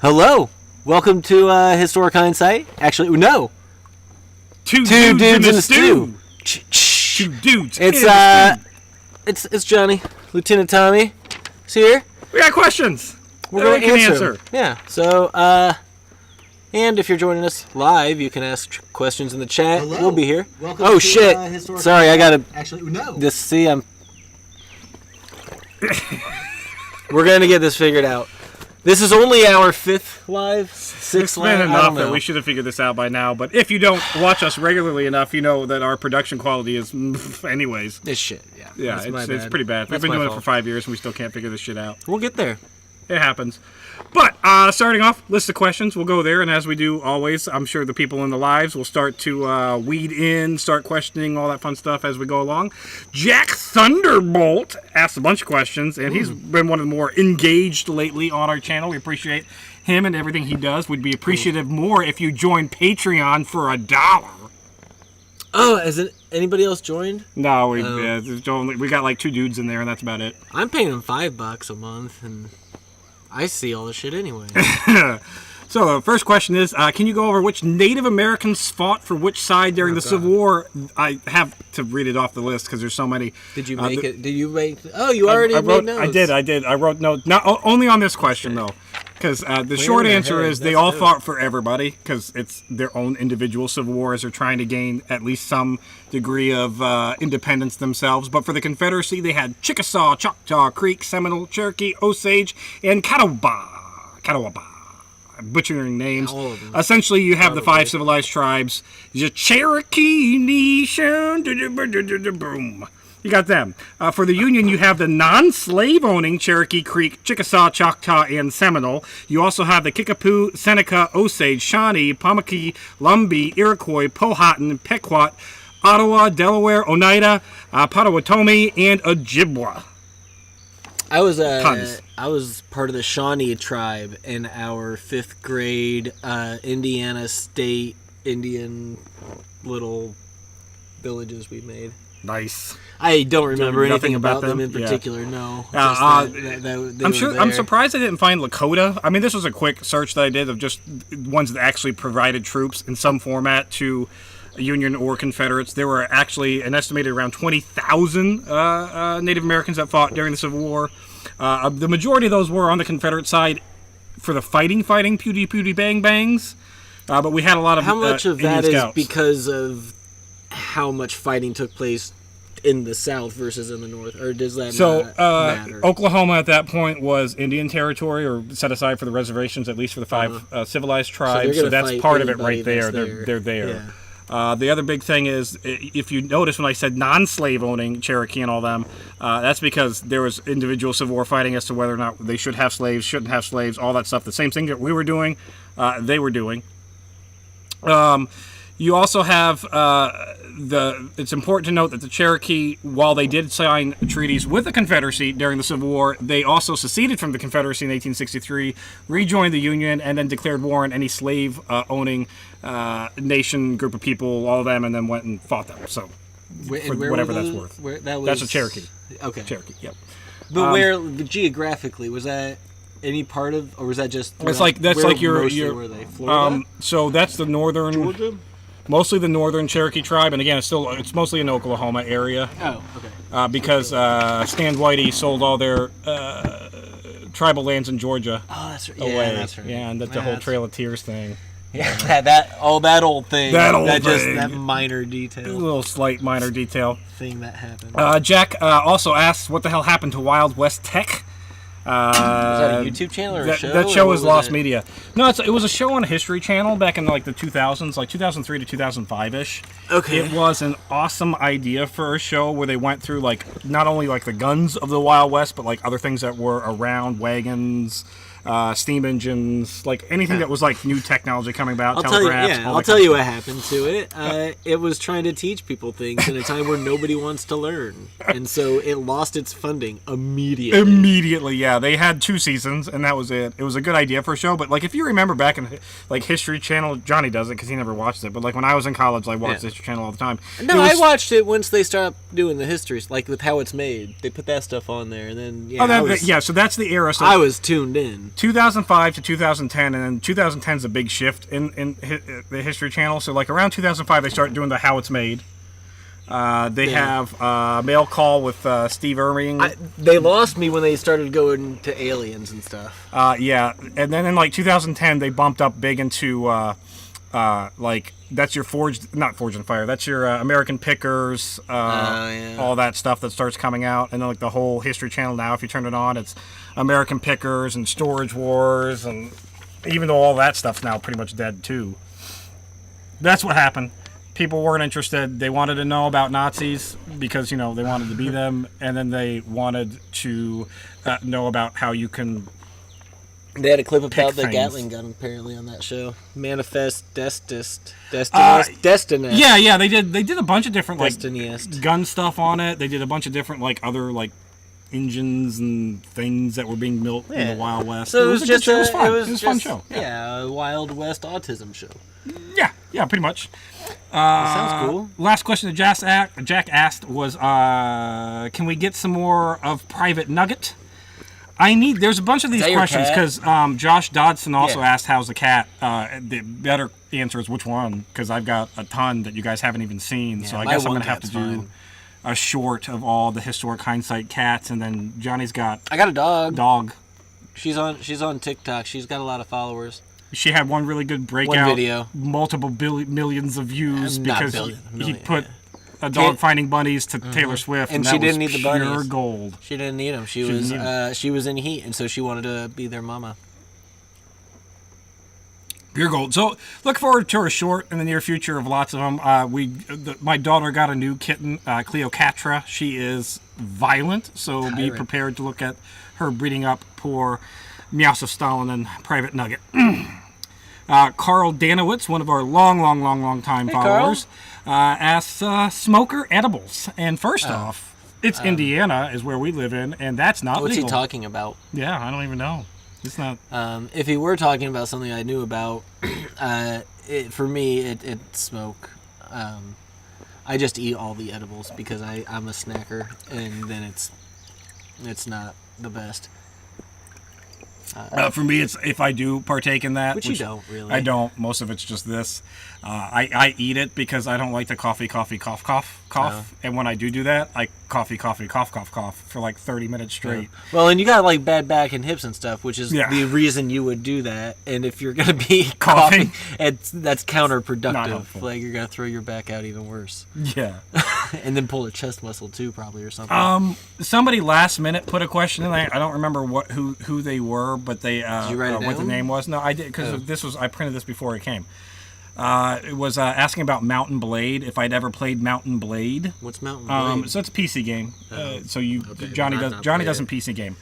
Hello, welcome to Historic Hindsight. Actually, no, Two dudes in the stew. Two dudes. It's Johnny, Lieutenant Tommy. Is here. We got questions. We're going to answer them. Yeah. So, and if you're joining us live, you can ask questions in the chat. Hello. We'll be here. Welcome oh to, shit! Sorry, I gotta. Actually, no. This. See, I'm. We're gonna get this figured out. This is only our fifth live, sixth It's live. been enough that we should have figured this out by now. But if you don't watch us regularly enough, you know that our production quality is, anyways. It's shit. Yeah. Yeah, it's pretty bad. We've been doing it for 5 years and we still can't figure this shit out. We'll get there. It happens. But starting off, list of questions. We'll go there, and as we do always, I'm sure the people in the lives will start to weed in, start questioning all that fun stuff as we go along. Jack Thunderbolt asked a bunch of questions, and he's been one of the more engaged lately on our channel. We appreciate him and everything he does. We'd be appreciative more if you join Patreon for $1. Oh, has anybody else joined? No, we got like 2 dudes in there, and that's about it. I'm paying them $5 a month, and I see all this shit anyway. So the first question is, can you go over which Native Americans fought for which side during the Civil War? I have to read it off the list because there's so many. Did you make it? Did you make? Oh, you already made notes. I did. I wrote notes. Not only on this question though, because the short answer is they all fought for everybody because it's their own individual Civil Wars. They're trying to gain at least some degree of independence themselves. But for the Confederacy, they had Chickasaw, Choctaw, Creek, Seminole, Cherokee, Osage, and Catawba. Butchering names. Essentially, you have the 5 civilized tribes. The Cherokee Nation. Boom. You got them. For the Union, you have the non-slave owning Cherokee, Creek, Chickasaw, Choctaw, and Seminole. You also have the Kickapoo, Seneca, Osage, Shawnee, Pamunkey, Lumbee, Iroquois, Powhatan, Pequot, Ottawa, Delaware, Oneida, Potawatomi, and Ojibwa. I was part of the Shawnee tribe in our 5th grade Indiana State Indian little villages we made. Nice. I don't remember anything about them in particular. Yeah. No. I'm surprised I didn't find Lakota. I mean, this was a quick search that I did of just ones that actually provided troops in some format to Union or Confederates. There were actually an estimated around 20,000 Native Americans that fought during the Civil War. The majority of those were on the Confederate side for the fighting, pewdy, bang, bangs. But we had a lot of How much of that Indian is scouts. because of how much fighting took place in the South versus in the North? Or does that not matter? Oklahoma at that point was Indian territory or set aside for the reservations, at least for the 5 civilized tribes. So that's part of it right there. They're there. Yeah. The other big thing is, if you notice when I said non-slave owning Cherokee and all them, that's because there was individual Civil War fighting as to whether or not they should have slaves, shouldn't have slaves, all that stuff. The same thing that we were doing, they were doing. You also have it's important to note that the Cherokee, while they did sign treaties with the Confederacy during the Civil War, they also seceded from the Confederacy in 1863, rejoined the Union, and then declared war on any slave-owning nation, group of people, all of them, and then went and fought them. So, for whatever that's worth. That's a Cherokee. Okay. Cherokee, yep. But where, geographically, was that any part of, or was that just... That's like your were they? Florida? So that's the northern... Georgia? Mostly the northern Cherokee tribe, and again, it's mostly an Oklahoma area. Oh, okay. Because Stan Whitey sold all their tribal lands in Georgia away. Yeah, that's right. Yeah, and the whole Trail of Tears thing. Yeah, that old thing. That minor detail. A little slight minor detail. Thing that happened. Jack also asks, what the hell happened to Wild West Tech? Was that a YouTube channel or a show? That show was Lost Media. No, it was a show on a History Channel back in like the 2000s, like 2003 to 2005-ish. Okay. It was an awesome idea for a show where they went through like not only like the guns of the Wild West, but like other things that were around, wagons, steam engines, like anything that was like new technology coming about. I'll tell you what happened to it. It was trying to teach people things in a time where nobody wants to learn, and so it lost its funding immediately. Immediately, yeah. They had 2 seasons, and that was it. It was a good idea for a show, but like if you remember back in like History Channel, Johnny doesn't because he never watched it. But like when I was in college, I watched History Channel all the time. No, I watched it once they stopped doing the histories, like with how it's made. They put that stuff on there, and then so that's the era. So I was tuned in. 2005 to 2010, and then 2010 is a big shift in the History Channel. So like around 2005, they start doing the How It's Made. They have Mail Call with Steve Irving. They lost me when they started going to aliens and stuff. Yeah, and then in like 2010, they bumped up big into like that's your not Forged in Fire. That's your American Pickers, all that stuff that starts coming out, and then like the whole History Channel now. If you turn it on, it's American Pickers and Storage Wars, and even though all that stuff's now pretty much dead too. That's what happened. People weren't interested. They wanted to know about Nazis because, they wanted to be them. And then they wanted to know about how you can They had a clip about the things. Gatling gun, apparently, on that show. Manifest Destinist. Yeah, they did a bunch of different, like, Destinist. gun stuff on it. They did a bunch of different, like, other, like, engines and things that were being built in the Wild West. So it was just it was fun. It was a fun just, show. Yeah, a Wild West autism show. Yeah, pretty much. Sounds cool. Last question that Jack asked was, can we get some more of Private Nugget? There's a bunch of these questions because Josh Dodson also asked, how's the cat? The better answer is which one, because I've got a ton that you guys haven't even seen. Yeah, so I guess I'm going to have to do a short of all the Historic Hindsight cats, and then Johnny's got... I got a dog. She's on TikTok. She's got a lot of followers. She had one really good breakout. One video. Multiple millions of views because he put a dog Can't, finding bunnies to Taylor Swift, and she that didn't was need the bunnies. pure gold. She didn't need them. She was in heat, and so she wanted to be their mama. Pure gold. So look forward to a short in the near future of lots of them. My daughter got a new kitten, Cleocatra. She is violent, so be prepared to look at her breeding up poor Meowth of Stalin and Private Nugget. Carl Danowitz, one of our long time followers, asks smoker edibles. And first off, it's Indiana is where we live in, and that's not What's legal. he talking about? Yeah, I don't even know. It's not. If he were talking about something I knew about, for me, it's smoke. I just eat all the edibles because I'm a snacker, and then it's not the best. For me, it's if I do partake in that, which you don't really. I don't. Most of it's just this. I eat it because I don't like the cough. No. And when I do that, I cough for like 30 minutes straight. Yeah. Well, and you got like bad back and hips and stuff, which is the reason you would do that. And if you're gonna be coughing, that's counterproductive. Like you're gonna throw your back out even worse. Yeah. And then pull a chest muscle too, probably, or something. Somebody last minute put a question in. I don't remember who they were, but they Did you write it what down? the name was. No, I did because I printed this before it came. It was asking about Mountain Blade, if I'd ever played Mountain Blade. What's Mountain Blade? So it's a PC game. Johnny doesn't PC game.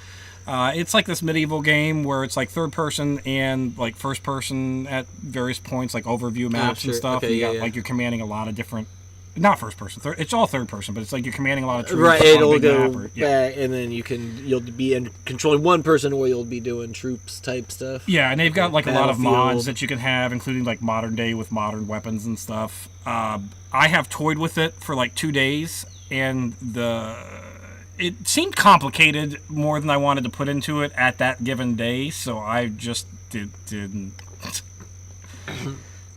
It's like this medieval game where it's like third person and like first person at various points, like overview maps and stuff. Okay, like you're commanding a lot of different. Not first person. It's all third person, but it's like you're commanding a lot of troops. Right, it'll go back, and then you'll be controlling one person, or you'll be doing troops type stuff. Yeah, and they've got like a lot of mods that you can have, including like modern day with modern weapons and stuff. I have toyed with it for like 2 days, and it seemed complicated more than I wanted to put into it at that given day, so I just didn't.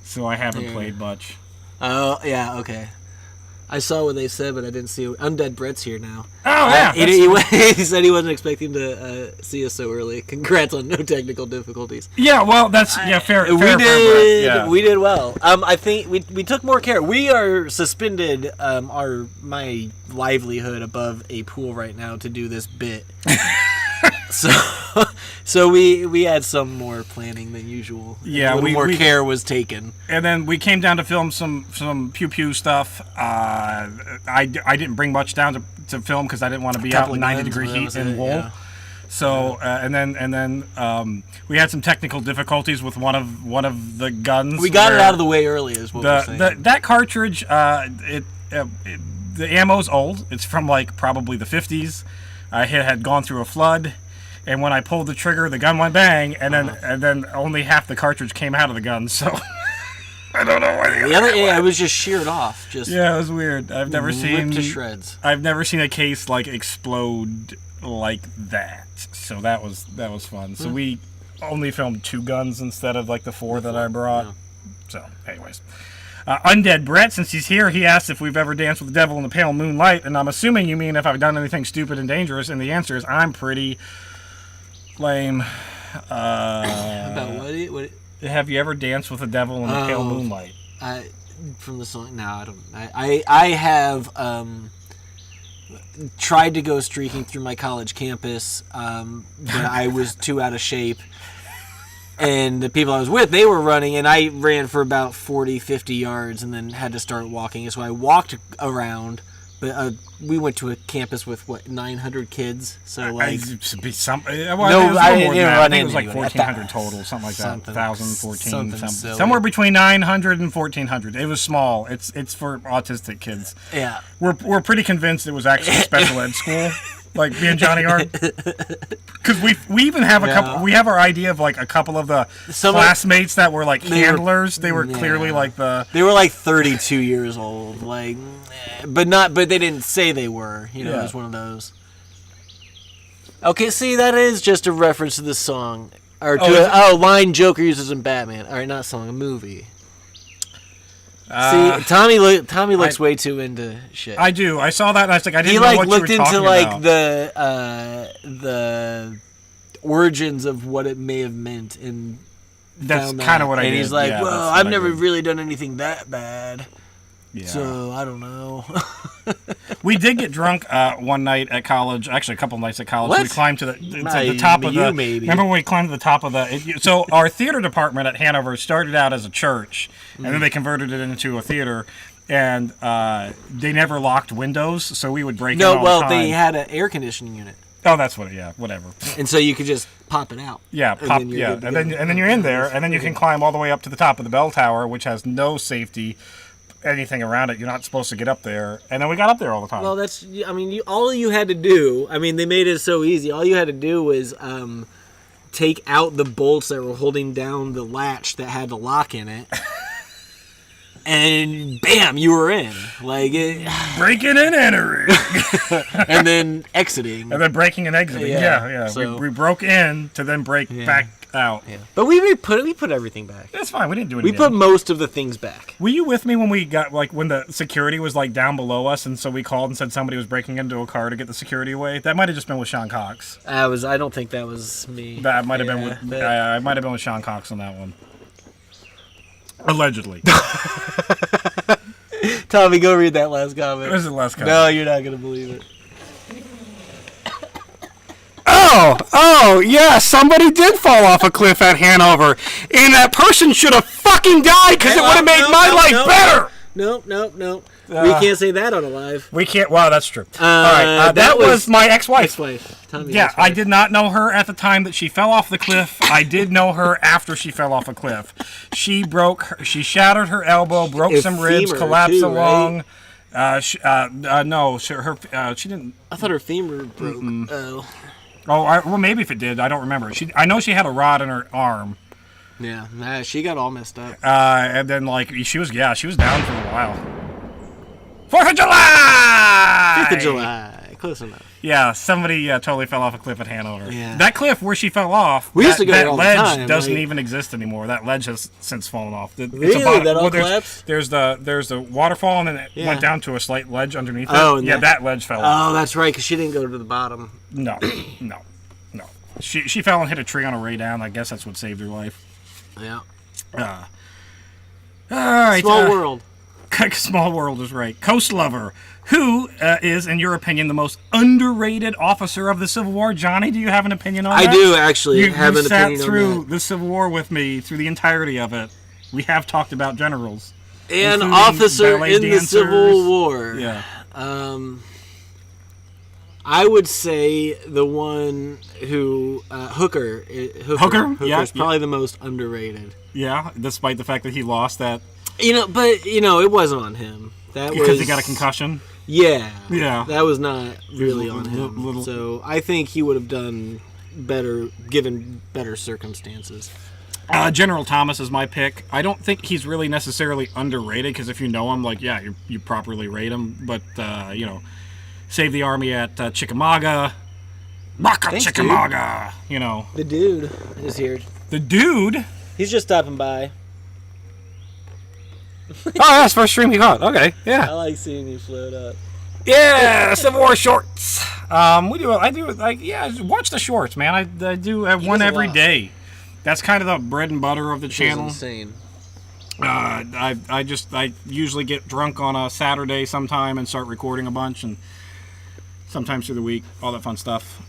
So I haven't played much. Oh, yeah, okay. I saw what they said, but I didn't see it. Undead Brett's here now. Oh, yeah. He said he wasn't expecting to see us so early. Congrats on no technical difficulties. Yeah, well, that's fair. We did well. I think we took more care. We are suspended my livelihood above a pool right now to do this bit. So we had some more planning than usual. Yeah, more care was taken. And then we came down to film some pew pew stuff. I didn't bring much down to film because I didn't want to be out in 90-degree heat in wool. Yeah. So and then we had some technical difficulties with one of the guns. We got it out of the way early, is what we're saying. That cartridge, the ammo's old. It's from like probably the 50s. It had gone through a flood. And when I pulled the trigger, the gun went bang, and then only half the cartridge came out of the gun. So I don't know why the other. Yeah, it was just sheared off. It was weird. I've never seen to shreds. I've never seen a case like explode like that. So that was fun. So only filmed 2 guns instead of like the 4 that I brought. Yeah. So, anyways. Undead Brett, since he's here, he asked if we've ever danced with the devil in the pale moonlight, and I'm assuming you mean if I've done anything stupid and dangerous, and the answer is I'm pretty lame. About what? Have you ever danced with the devil in the pale moonlight? From the song? No, I don't. I have tried to go streaking through my college campus, but I was too out of shape. And the people I was with, they were running, and I ran for about 40, 50 yards and then had to start walking. So I walked around, but we went to a campus with, 900 kids? So, like... I think it was like 1,400 total, something like that. 1,000, 14, somewhere between 900 and 1,400. It was small. It's for autistic kids. Yeah. We're pretty convinced it was actually a special ed school. Like me and Johnny are, because we even have a couple. We have our idea of like a couple of the classmates that were like handlers. They were clearly like They were like 32 years old, like, but they didn't say they were. It was one of those. Okay, see, that is just a reference to the song, or to a line Joker uses in Batman. All right, not a song, a movie. See, Tommy looks way too into shit. I do. I saw that and I was like, I didn't know what you were talking about. He looked into the origins of what it may have meant, and that's kind of what I did. And he's like, well, I've never really done anything that bad. Yeah. So, I don't know. We did get drunk one night at college, actually a couple nights at college. What? We climbed to the top of the... Remember when we climbed to the top of the... So our theater department at Hanover started out as a church, and then they converted it into a theater, and they never locked windows, so we would break in all the time. They had an air conditioning unit. Oh, that's what. Yeah, whatever. And so you could just pop it out. Yeah, and then you're in there, and then you can climb all the way up to the top of the bell tower, which has no safety, anything around it. You're not supposed to get up there, and then we got up there all the time. Well, all you had to do. I mean, they made it so easy. All you had to do was take out the bolts that were holding down the latch that had the lock in it. And bam, you were in. Like breaking and entering, and then exiting, and then breaking and exiting. Yeah. So, we broke in to then break back out. Yeah. But we put everything back. That's fine. We didn't do anything. We put most of the things back. Were you with me when we got when the security was like down below us, and so we called and said somebody was breaking into a car to get the security away? That might have just been with Sean Cox. I don't think that was me. That might have been with. I might have been with Sean Cox on that one. Allegedly. Tommy, go read that last comment. Where's the last comment? No, you're not going to believe it. Oh, yeah, somebody did fall off a cliff at Hanover, and that person should have fucking died because it would have made my life better. No. We can't say that on a live. We can't. Wow, that's true. All right, that was my ex-wife. Tommy's ex-wife. I did did not know her at the time that she fell off the cliff. I did know her after she fell off a cliff. She shattered her elbow, broke some ribs, collapsed along. Right? She didn't. I thought her femur broke. Oh. Well, maybe if it did, I don't remember. I know she had a rod in her arm. Yeah, she got all messed up. And then she was down for a while. 4th of July! 5th of July, close enough. Yeah, somebody totally fell off a cliff at Hanover. Yeah. That cliff where she fell off, used to go that all ledge the time, doesn't even exist anymore. That ledge has since fallen off. Really? That all collapsed? There's the waterfall, and then it went down to a slight ledge underneath it. Oh, that ledge fell off. Oh, that's right, because she didn't go to the bottom. No. She fell and hit a tree on her way down. I guess that's what saved her life. Yeah. All right. Small world. Small world is right. Coast Lover. Who is, in your opinion, the most underrated officer of the Civil War? Johnny, do you have an opinion on that? I do, actually have an opinion on that. You sat through the Civil War with me through the entirety of it. We have talked about generals. An officer in the Civil War. Yeah. I would say the one who... Hooker. Hooker's probably the most underrated. Yeah, despite the fact that he lost that... it wasn't on him. Because he got a concussion? Yeah. Yeah. That was not really on him. So I think he would have done better given better circumstances. General Thomas is my pick. I don't think he's really necessarily underrated because if you know him, you properly rate him. But, saved the army at Chickamauga. Baka Thanks, Chickamauga. You know. The dude is here. The dude? He's just stopping by. Oh, that's first stream he caught. Okay, I yeah. like seeing you float up. Yeah, Civil War shorts. I do like, yeah, watch the shorts, man. I do one every day. That's kind of the bread and butter of the channel. Insane. I usually get drunk on a Saturday sometime and start recording a bunch, and sometimes through the week, all that fun stuff.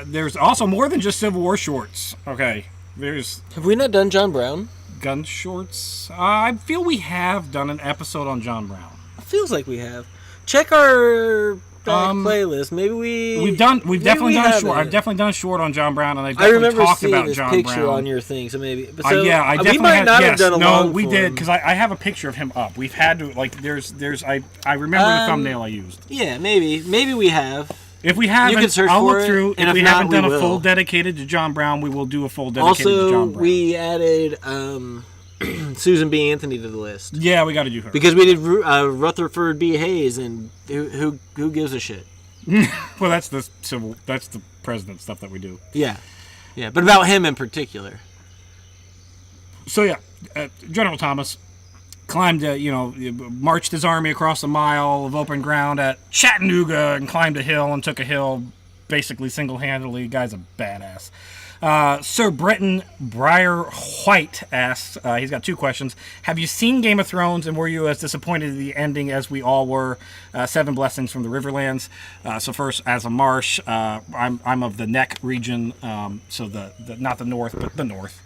There's also more than just Civil War shorts. Okay, there's Have we not done John Brown? gun shorts. I feel we have done an episode on John Brown. It feels like we have. Check our playlist. Maybe we've definitely done a short. I've definitely done a short on John Brown, and I definitely talked about John picture Brown on your thing. So maybe, so, yeah, I definitely we might had, not yes, have done a no, long we form. did because I have a picture of him up. We've had to I remember the thumbnil I used. Yeah, maybe we have. If we haven't, You can search I'll for look it, through. and If we if not, haven't done we a full will. dedicated to John Brown, we will do a full dedicated to John Also, Brown. we added Susan B. Anthony to the list Yeah, we got to do her. because we did Rutherford B. Hayes, and who gives a shit? Well, that's the president stuff that we do. Yeah, but about him in particular. So yeah, General Thomas climbed, marched his army across a mile of open ground at Chattanooga and climbed a hill and took a hill basically single-handedly. The guy's a badass. Sir Bretton Briar White asks, he's got two questions. Have you seen Game of Thrones, and were you as disappointed in the ending as we all were? 7 blessings from the Riverlands. So first, as a Marsh, I'm of the Neck region, so the not the north, but the north.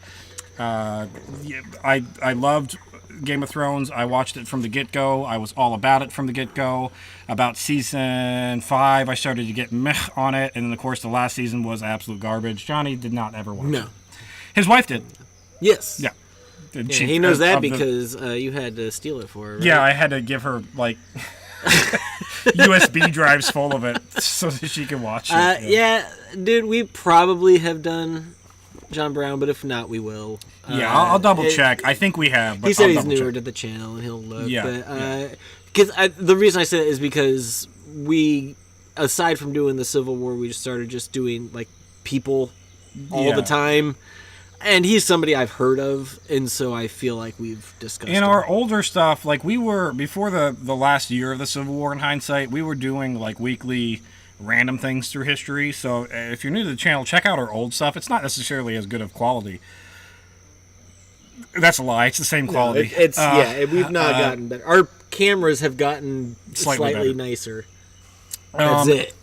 I loved Game of Thrones. I watched it from the get-go. I was all about it from the get-go. About season 5, I started to get meh on it, and then of course the last season was absolute garbage. Johnny did not ever watch it. His wife did. Yes. Yeah. Yeah, he knows that because you had to steal it for her, right? Yeah, I had to give her, like, USB drives full of it so that she could watch it. Yeah, dude, we probably have done John Brown, but if not, we will. Yeah, I'll double check. I think we have. But he said I'll he's double newer check. to the channel, and he'll look. Yeah, Because the reason I said it is because we, aside from doing the Civil War, we just started just doing like people all the time. And he's somebody I've heard of, and so I feel like we've discussed in him. our older stuff, like we were before the last year of the Civil War. In hindsight, we were doing like weekly random things through history. So if you're new to the channel, check out our old stuff. It's not necessarily as good of quality. That's a lie. It's the same quality. We've not gotten better. Our cameras have gotten slightly nicer. That's it.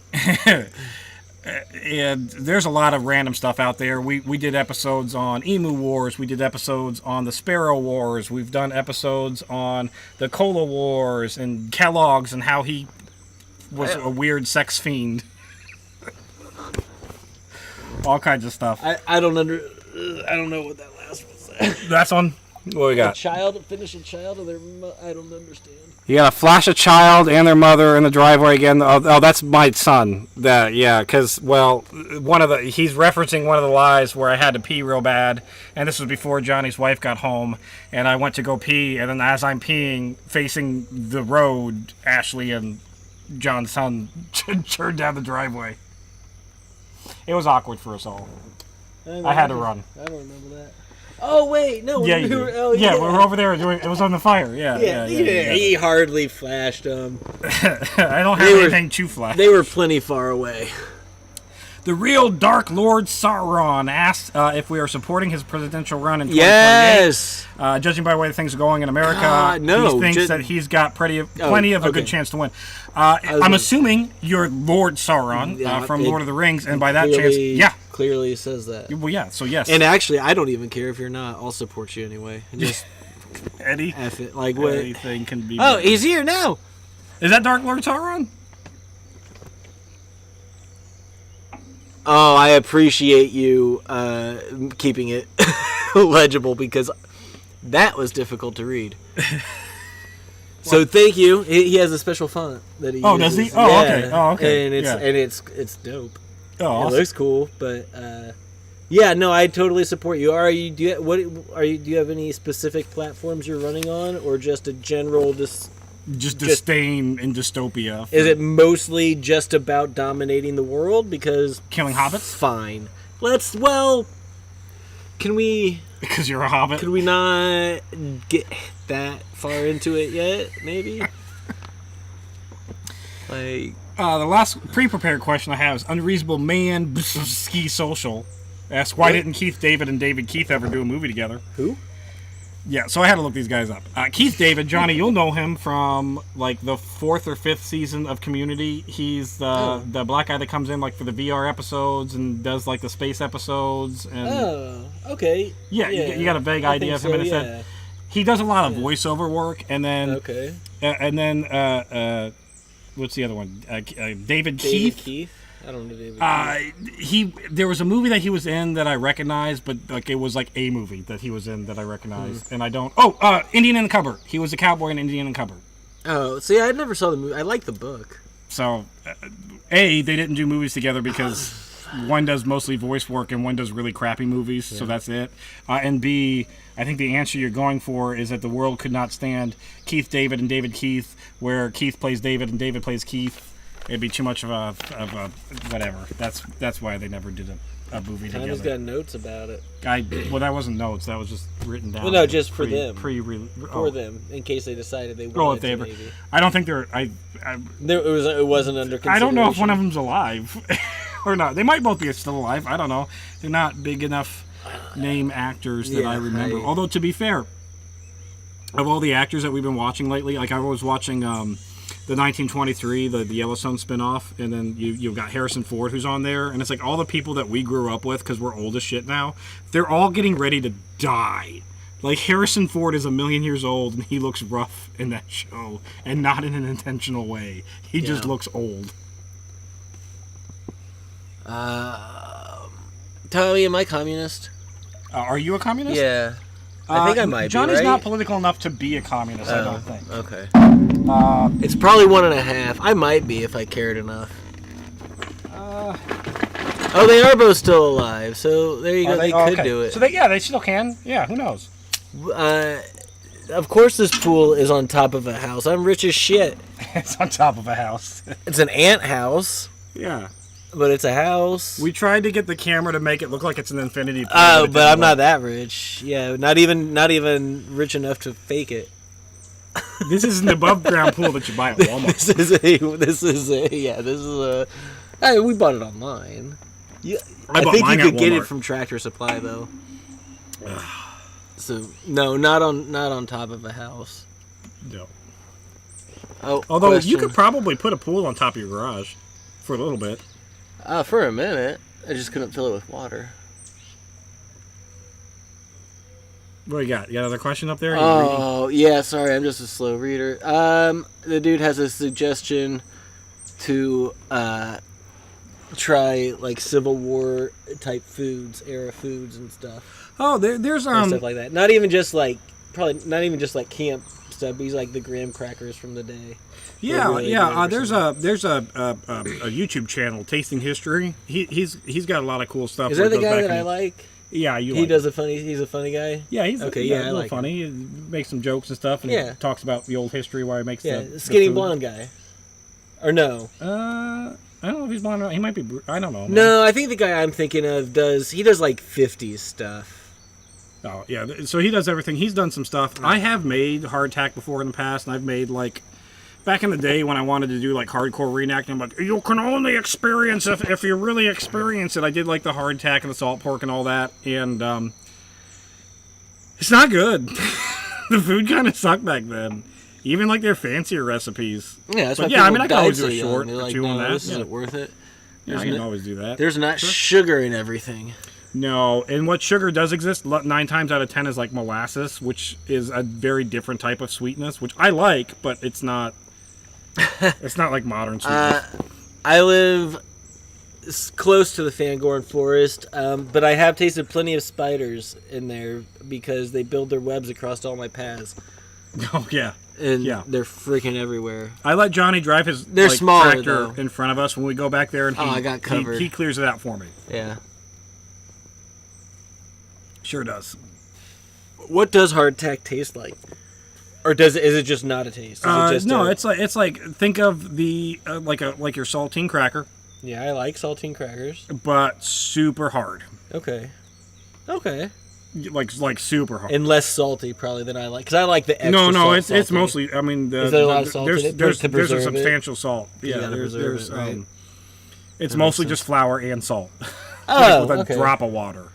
And there's a lot of random stuff out there. We did episodes on Emu Wars. We did episodes on the Sparrow Wars. We've done episodes on the Cola Wars and Kellogg's and how he was a weird sex fiend. All kinds of stuff. I don't know what that last was. That's one. What we got? Finish a child, or I don't understand. You got to flash a child and their mother in the driveway again. Oh, that's my son. Because he's referencing one of the lies where I had to pee real bad, and this was before Johnny's wife got home, and I went to go pee, and then as I'm peeing, facing the road, Ashley and John's son turned down the driveway. It was awkward for us all. I had to run. I don't remember that. Oh wait, no. Yeah, we were over there doing. It was on the fire. Yeah. He hardly flashed them. I don't have anything to flash. They were plenty far away. The real Dark Lord Sauron asked if we are supporting his presidential run in 2028. Yes. Judging by the way things are going in America, no. He thinks that he's got plenty of a good chance to win. I'm assuming you're Lord Sauron from Lord of the Rings, and by that chance, clearly says that. Well, yeah. So yes. And actually, I don't even care if you're not. I'll support you anyway. Just Eddie. F it. Like what? Anything can be. Oh, he's here now. Is that Dark Lord Sauron? Oh, I appreciate you keeping it legible because that was difficult to read. So thank you. He has a special font that he uses. Does he? Oh, okay. Oh, okay. And it's dope. Oh, awesome. It looks cool, but I totally support you. Do you have any specific platforms you're running on, or just a general Just disdain and dystopia. Is it mostly just about dominating the world? Because killing hobbits? Fine. Can we... Because you're a hobbit? Could we not get that far into it yet, maybe? Like... the last pre-prepared question I have is Unreasonable Man Ski Social asks, why didn't Keith David and David Keith ever do a movie together? Who? Yeah, so I had to look these guys up. Keith David, Johnny, you'll know him from like the 4th or 5th season of Community. He's the black guy that comes in like for the VR episodes and does like the space episodes. And okay. Yeah, you got a vague idea of him in his head. He does a lot of voiceover work, and then what's the other one? David Keith. I don't know David. There was a movie that he was in that I recognized, but like it was like a movie that he was in that I recognized, and I don't. Indian in the Cupboard. He was a cowboy in Indian in the Cupboard. Oh, see, I never saw the movie. I like the book. So, they didn't do movies together because one does mostly voice work and one does really crappy movies. Yeah. So that's it. And B, I think the answer you're going for is that the world could not stand Keith David and David Keith, where Keith plays David and David plays Keith. It'd be too much of a whatever. That's why they never did a movie together. Tyler's got notes about it. That wasn't notes. That was just written down. Well, no, just for them. For them, in case they decided they wanted to. Maybe. I don't think they're. It wasn't under consideration. I don't know if one of them's alive or not. They might both be still alive. I don't know. They're not big enough name actors that I remember. Although to be fair, of all the actors that we've been watching lately, like I was watching. The 1923, the Yellowstone spinoff, and then you've got Harrison Ford who's on there, and it's like all the people that we grew up with because we're old as shit now, they're all getting ready to die. Like Harrison Ford is 1,000,000 years old and he looks rough in that show, and not in an intentional way. He just looks old. Tommy, am I communist? Are you a communist? Yeah. I think I might Johnny's be, right? not political enough to be a communist, I don't think. Okay. It's probably 1.5. I might be if I cared enough. They are both still alive, so there you go. They could do it. So they still can. Yeah, who knows? Of course this pool is on top of a house. I'm rich as shit. It's on top of a house. It's an ant house. Yeah. But it's a house. We tried to get the camera to make it look like it's an infinity pool. Oh, but I'm not that rich. Yeah, not even rich enough to fake it. This isn't an above ground pool that you buy at Walmart. This is a. Hey, we bought it online. I think you could get it from Tractor Supply though. So no, not on top of a house. No. Oh, although you could probably put a pool on top of your garage for a little bit. For a minute, I just couldn't fill it with water. What do you got? You got another question up there? Yeah, sorry, I'm just a slow reader. The dude has a suggestion to try like Civil War type foods, era foods and stuff. Oh, there's stuff like that. Not even just like camp stuff. But he's like the graham crackers from the day. Yeah, really there's a YouTube channel, Tasting History. He's got a lot of cool stuff. Is that the guy that I like? Yeah, he's a funny guy. Yeah, he's okay. Yeah, I like funny. Him. He makes some jokes and stuff, and talks about the old history why he makes the skinny blonde guy. Or no? I don't know if he's blonde or not. He might be. I don't know. No, I think the guy I'm thinking of does like 50s stuff. Oh yeah, so he does everything. He's done some stuff. I have made hardtack before in the past, and I've made like. Back in the day when I wanted to do like hardcore reenacting, I'm like, you can only experience if you really experience it. I did like the hardtack and the salt pork and all that, and it's not good. The food kind of sucked back then. Even like their fancier recipes. Yeah, that's but why I mean, I can always do a so short or two on that. This isn't worth it. Yeah, I can always do that. There's not sugar in everything. No, and what sugar does exist 9 times out of 10 is like molasses, which is a very different type of sweetness, which I like, but it's not. It's not like modern sweetness. I live close to the Fangorn Forest, but I have tasted plenty of spiders in there because they build their webs across all my paths. Oh yeah, and they're freaking everywhere. I let Johnny drive his tractor in front of us when we go back there, and I got covered. He clears it out for me. Yeah, sure does. What does hardtack taste like? Or is it just not a taste? Is it just no, it's like think of the like your saltine cracker. Yeah, I like saltine crackers. But super hard. Okay. Like super hard. And less salty probably than I like, because I like the extra No, salt it's salty. mostly. I mean, is there a lot of salt in it? There's a preserve substantial salt. You Yeah, gotta preserve there's it, right? It's That mostly makes just flour and salt. Oh, with a okay. drop of water.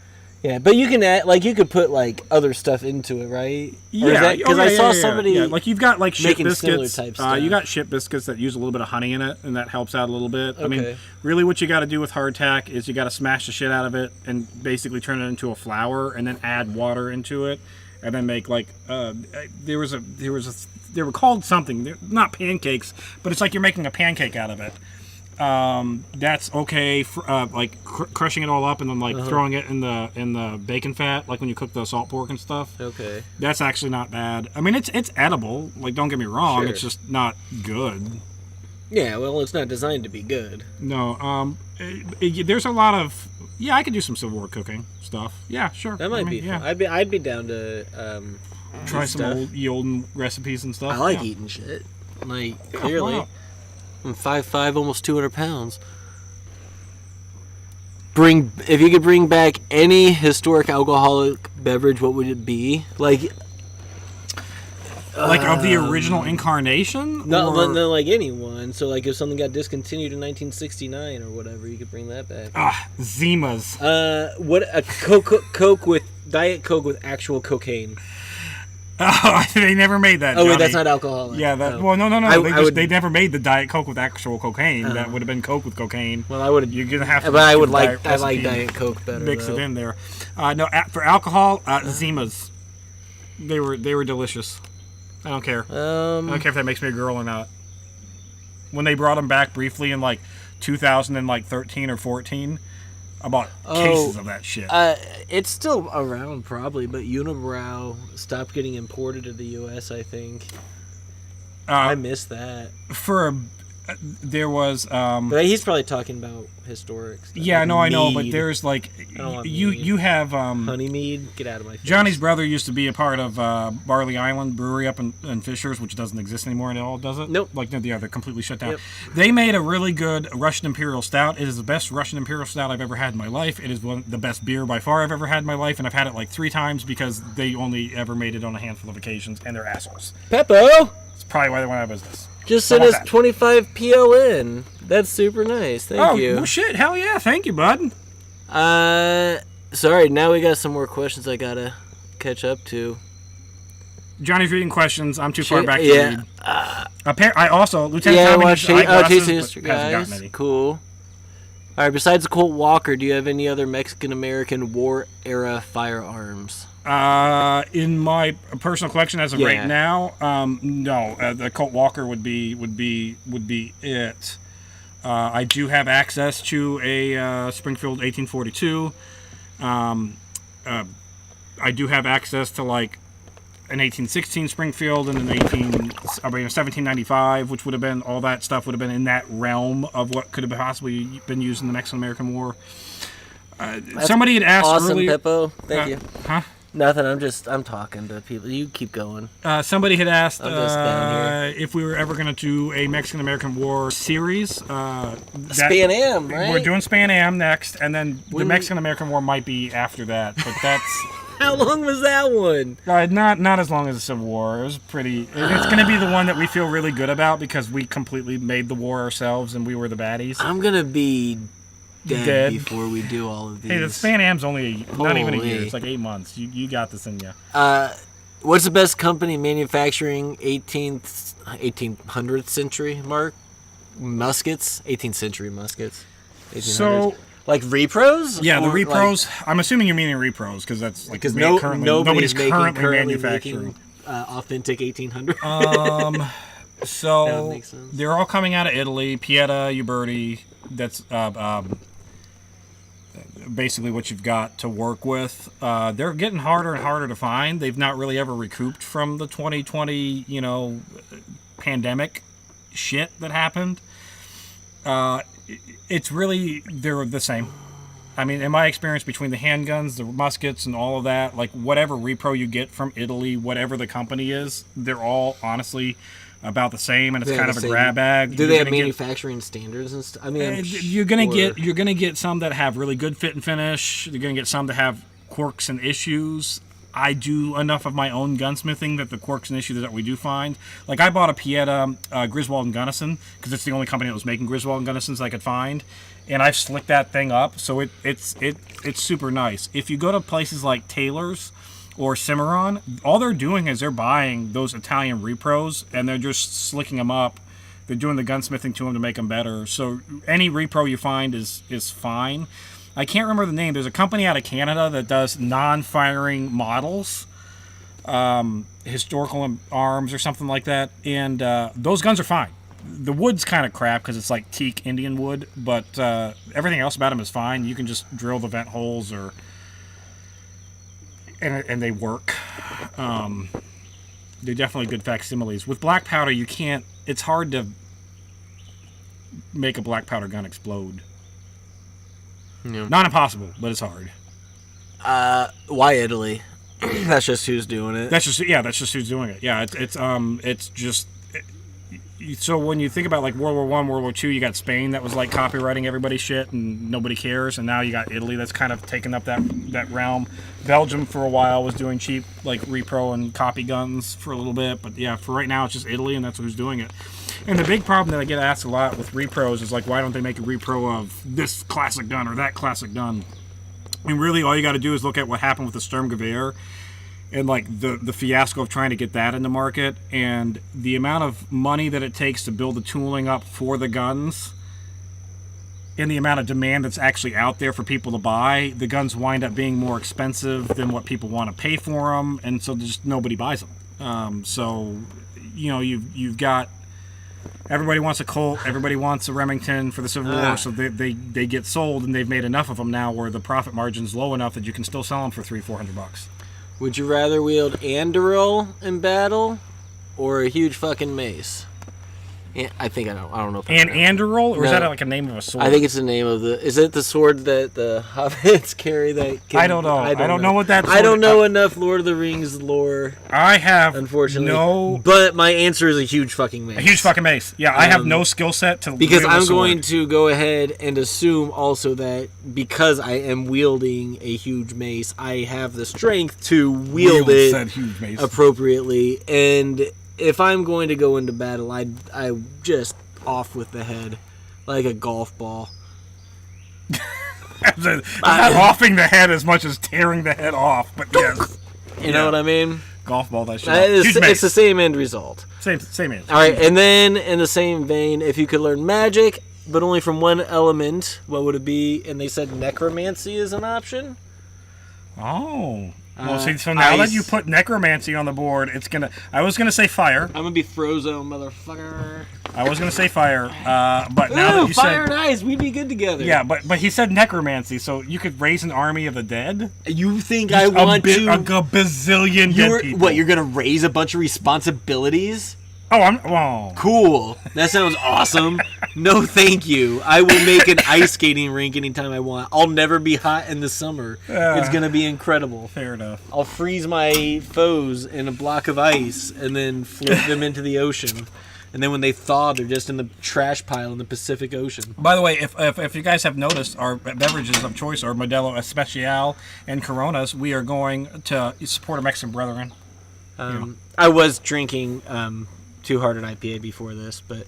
Yeah, but you can add, like, you could put like other stuff into it, right? Yeah, because I saw somebody like you've got like ship making similar biscuits. type stuff. You got ship biscuits that use a little bit of honey in it, and that helps out a little bit. I mean, Okay. really, what you got to do with hardtack is you got to smash the shit out of it and basically turn it into a flour, and then add water into it, and then make like they were called something. They're not pancakes, but it's like you're making a pancake out of it. That's okay for like crushing it all up and then like throwing it in the bacon fat, like when you cook the salt pork and stuff. Okay. That's actually not bad. I mean, it's edible. Like, don't get me wrong. Sure. It's just not good. Yeah, well, it's not designed to be good. No. There's a lot of. Yeah, I could do some silverware cooking stuff. Yeah, sure. That might be. Yeah. Fun. I'd be down to Try eat some stuff. old recipes and stuff. I like yeah. eating shit. Like, clearly. Wow. I'm 5'5", almost 200 pounds. If you could bring back any historic alcoholic beverage, what would it be? Like of the original incarnation? No, or? no, like anyone. So, like, if something got discontinued in 1969 or whatever, you could bring that back. Zimas. What a Coke with Diet Coke with actual cocaine. Oh, they never made that. Oh, wait, Johnny. that's not alcoholic. Yeah, that. Oh. Well, no. They never made the Diet Coke with actual cocaine. That would have been Coke with cocaine. Well, I would. You're gonna have to. But I would like Diet Coke better. Mix though. it in there. No, for alcohol, Zimas. They were delicious. I don't care. I don't care if that makes me a girl or not. When they brought them back briefly in like 2013 or 14, I bought cases of that shit. It's still around probably, but Unibrow stopped getting imported to the U.S. I think. I missed that. There was. But he's probably talking about historic stuff. Yeah, like no, I know, mead. but there's like you have honey mead. Get out of my face. Johnny's brother used to be a part of Barley Island Brewery up in Fishers, which doesn't exist anymore at all, does it? Nope. Like, no, they're completely shut down. Yep. They made a really good Russian Imperial Stout. It is the best Russian Imperial Stout I've ever had in my life. It is the best beer by far I've ever had in my life, and I've had it like 3 times because they only ever made it on a handful of occasions, and they're assholes. Peppo! It's probably why they went out of business. Just sent us 25 PLN. That's super nice. Thank you. Oh, well, shit. Hell yeah. Thank you, bud. Sorry, now we got some more questions I gotta catch up to. Johnny's reading questions. I'm too far back to yeah. read. I also, Lieutenant Yeah, Tommy watch eyeglasses, History, but hasn't guys. gotten any. Cool. Alright, besides Colt Walker, do you have any other Mexican-American war-era firearms? In my personal collection as of Yeah. right now, no. The Colt Walker would be it. I do have access to a Springfield 1842. I do have access to like an 1816 Springfield and a 1795, which would have been, all that stuff would have been in that realm of what could have possibly been used in the Mexican-American War. Somebody had asked awesome, earlier. Peppo. Thank you. Huh? Nothing. I'm talking to people. You keep going. Somebody had asked I'm just down here. if we were ever going to do a Mexican-American War series. Span Am, right? We're doing Span Am next, and then the Mexican-American War might be after that. But that's How long was that one? not as long as the Civil War. It was pretty. It's going to be the one that we feel really good about because we completely made the war ourselves and we were the baddies. I'm gonna be dead before we do all of these. Hey, the Span Am's only not even a year. Holy. It's like 8 months. You got this in you. What's the best company manufacturing 1800th century muskets? 18th century muskets. 1800s. So. Like repros? Yeah, the Or, repros. like, I'm assuming you're meaning repros because that's like because nobody's making, currently currently manufacturing. making, authentic 1800. So That makes sense. they're all coming out of Italy. Pieta, Uberti. That's basically what you've got to work with. They're getting harder and harder to find. They've not really ever recouped from the 2020, pandemic shit that happened. It's really, they're the same. I mean, in my experience, between the handguns, the muskets, and all of that, like whatever repro you get from Italy, whatever the company is, they're all honestly about the same, and it's kind of a grab bag. Do they have manufacturing standards and stuff? I mean, you're gonna get some that have really good fit and finish. You're gonna get some that have quirks and issues. I do enough of my own gunsmithing that the quirks and issues that we do find. Like I bought a Pieta Griswold and Gunnison because it's the only company that was making Griswold and Gunnisons I could find, and I've slicked that thing up, so it's super nice. If you go to places like Taylor's or Cimarron, all they're doing is they're buying those Italian repros and they're just slicking them up. They're doing the gunsmithing to them to make them better. So any repro you find is fine. I can't remember the name. There's a company out of Canada that does non-firing models, historical arms or something like that, and those guns are fine. The wood's kind of crap because it's like teak Indian wood, but everything else about them is fine. You can just drill the vent holes, and they work. They're definitely good facsimiles. With black powder, you can't. It's hard to make a black powder gun explode. Yeah. Not impossible, but it's hard. Why Italy? That's just who's doing it. That's just who's doing it. Yeah, it's just. So when you think about like World War I, World War II, you got Spain that was like copywriting everybody's shit and nobody cares, and now you got Italy that's kind of taken up that realm. Belgium for a while was doing cheap like repro and copy guns for a little bit, but yeah, for right now it's just Italy, and that's who's doing it. And the big problem that I get asked a lot with repros is like, why don't they make a repro of this classic gun or that classic gun? And really, all you got to do is look at what happened with the Sturmgewehr and like the fiasco of trying to get that in the market, and the amount of money that it takes to build the tooling up for the guns, and the amount of demand that's actually out there for people to buy. The guns wind up being more expensive than what people want to pay for them, and so just nobody buys them. So, you know, you've got. Everybody wants a Colt. Everybody wants a Remington for the Civil War, so they get sold, and they've made enough of them now where the profit margin's low enough that you can still sell them for $300-400. Would you rather wield Anduril in battle or a huge fucking mace? I think I don't know. If Anduril, or is that like a name of a sword? I think it's the name of the. Is it the sword that the hobbits carry? I don't know. I don't know what that. I don't know enough Lord of the Rings lore. I have, unfortunately, no. But my answer is a huge fucking mace. A huge fucking mace. Yeah, I have no skill set to. Because I'm going to go ahead and assume also that because I am wielding a huge mace, I have the strength to wield it appropriately. And if I'm going to go into battle, I just off with the head like a golf ball. Not offing the head as much as tearing the head off, but yes. You know what I mean? Golf ball, that shit. It's the same end result. Same end. All right, and then in the same vein, if you could learn magic, but only from one element, what would it be? And they said necromancy is an option. Oh. Well, see, so now that you put necromancy on the board, it's gonna. I was gonna say fire. I'm gonna be Frozone, motherfucker. I was gonna say fire, but now that you fire said and ice, we'd be good together. Yeah, but he said necromancy, so you could raise an army of the dead. You think I want to a bazillion dead people? What? You're gonna raise a bunch of responsibilities? Oh, cool. That sounds awesome. No, thank you. I will make an ice skating rink anytime I want. I'll never be hot in the summer. It's going to be incredible. Fair enough. I'll freeze my foes in a block of ice and then float them into the ocean. And then when they thaw, they're just in the trash pile in the Pacific Ocean. By the way, if you guys have noticed, our beverages of choice are Modelo Especial and Coronas. We are going to support our Mexican brethren. I was drinking Too Hard an IPA before this, but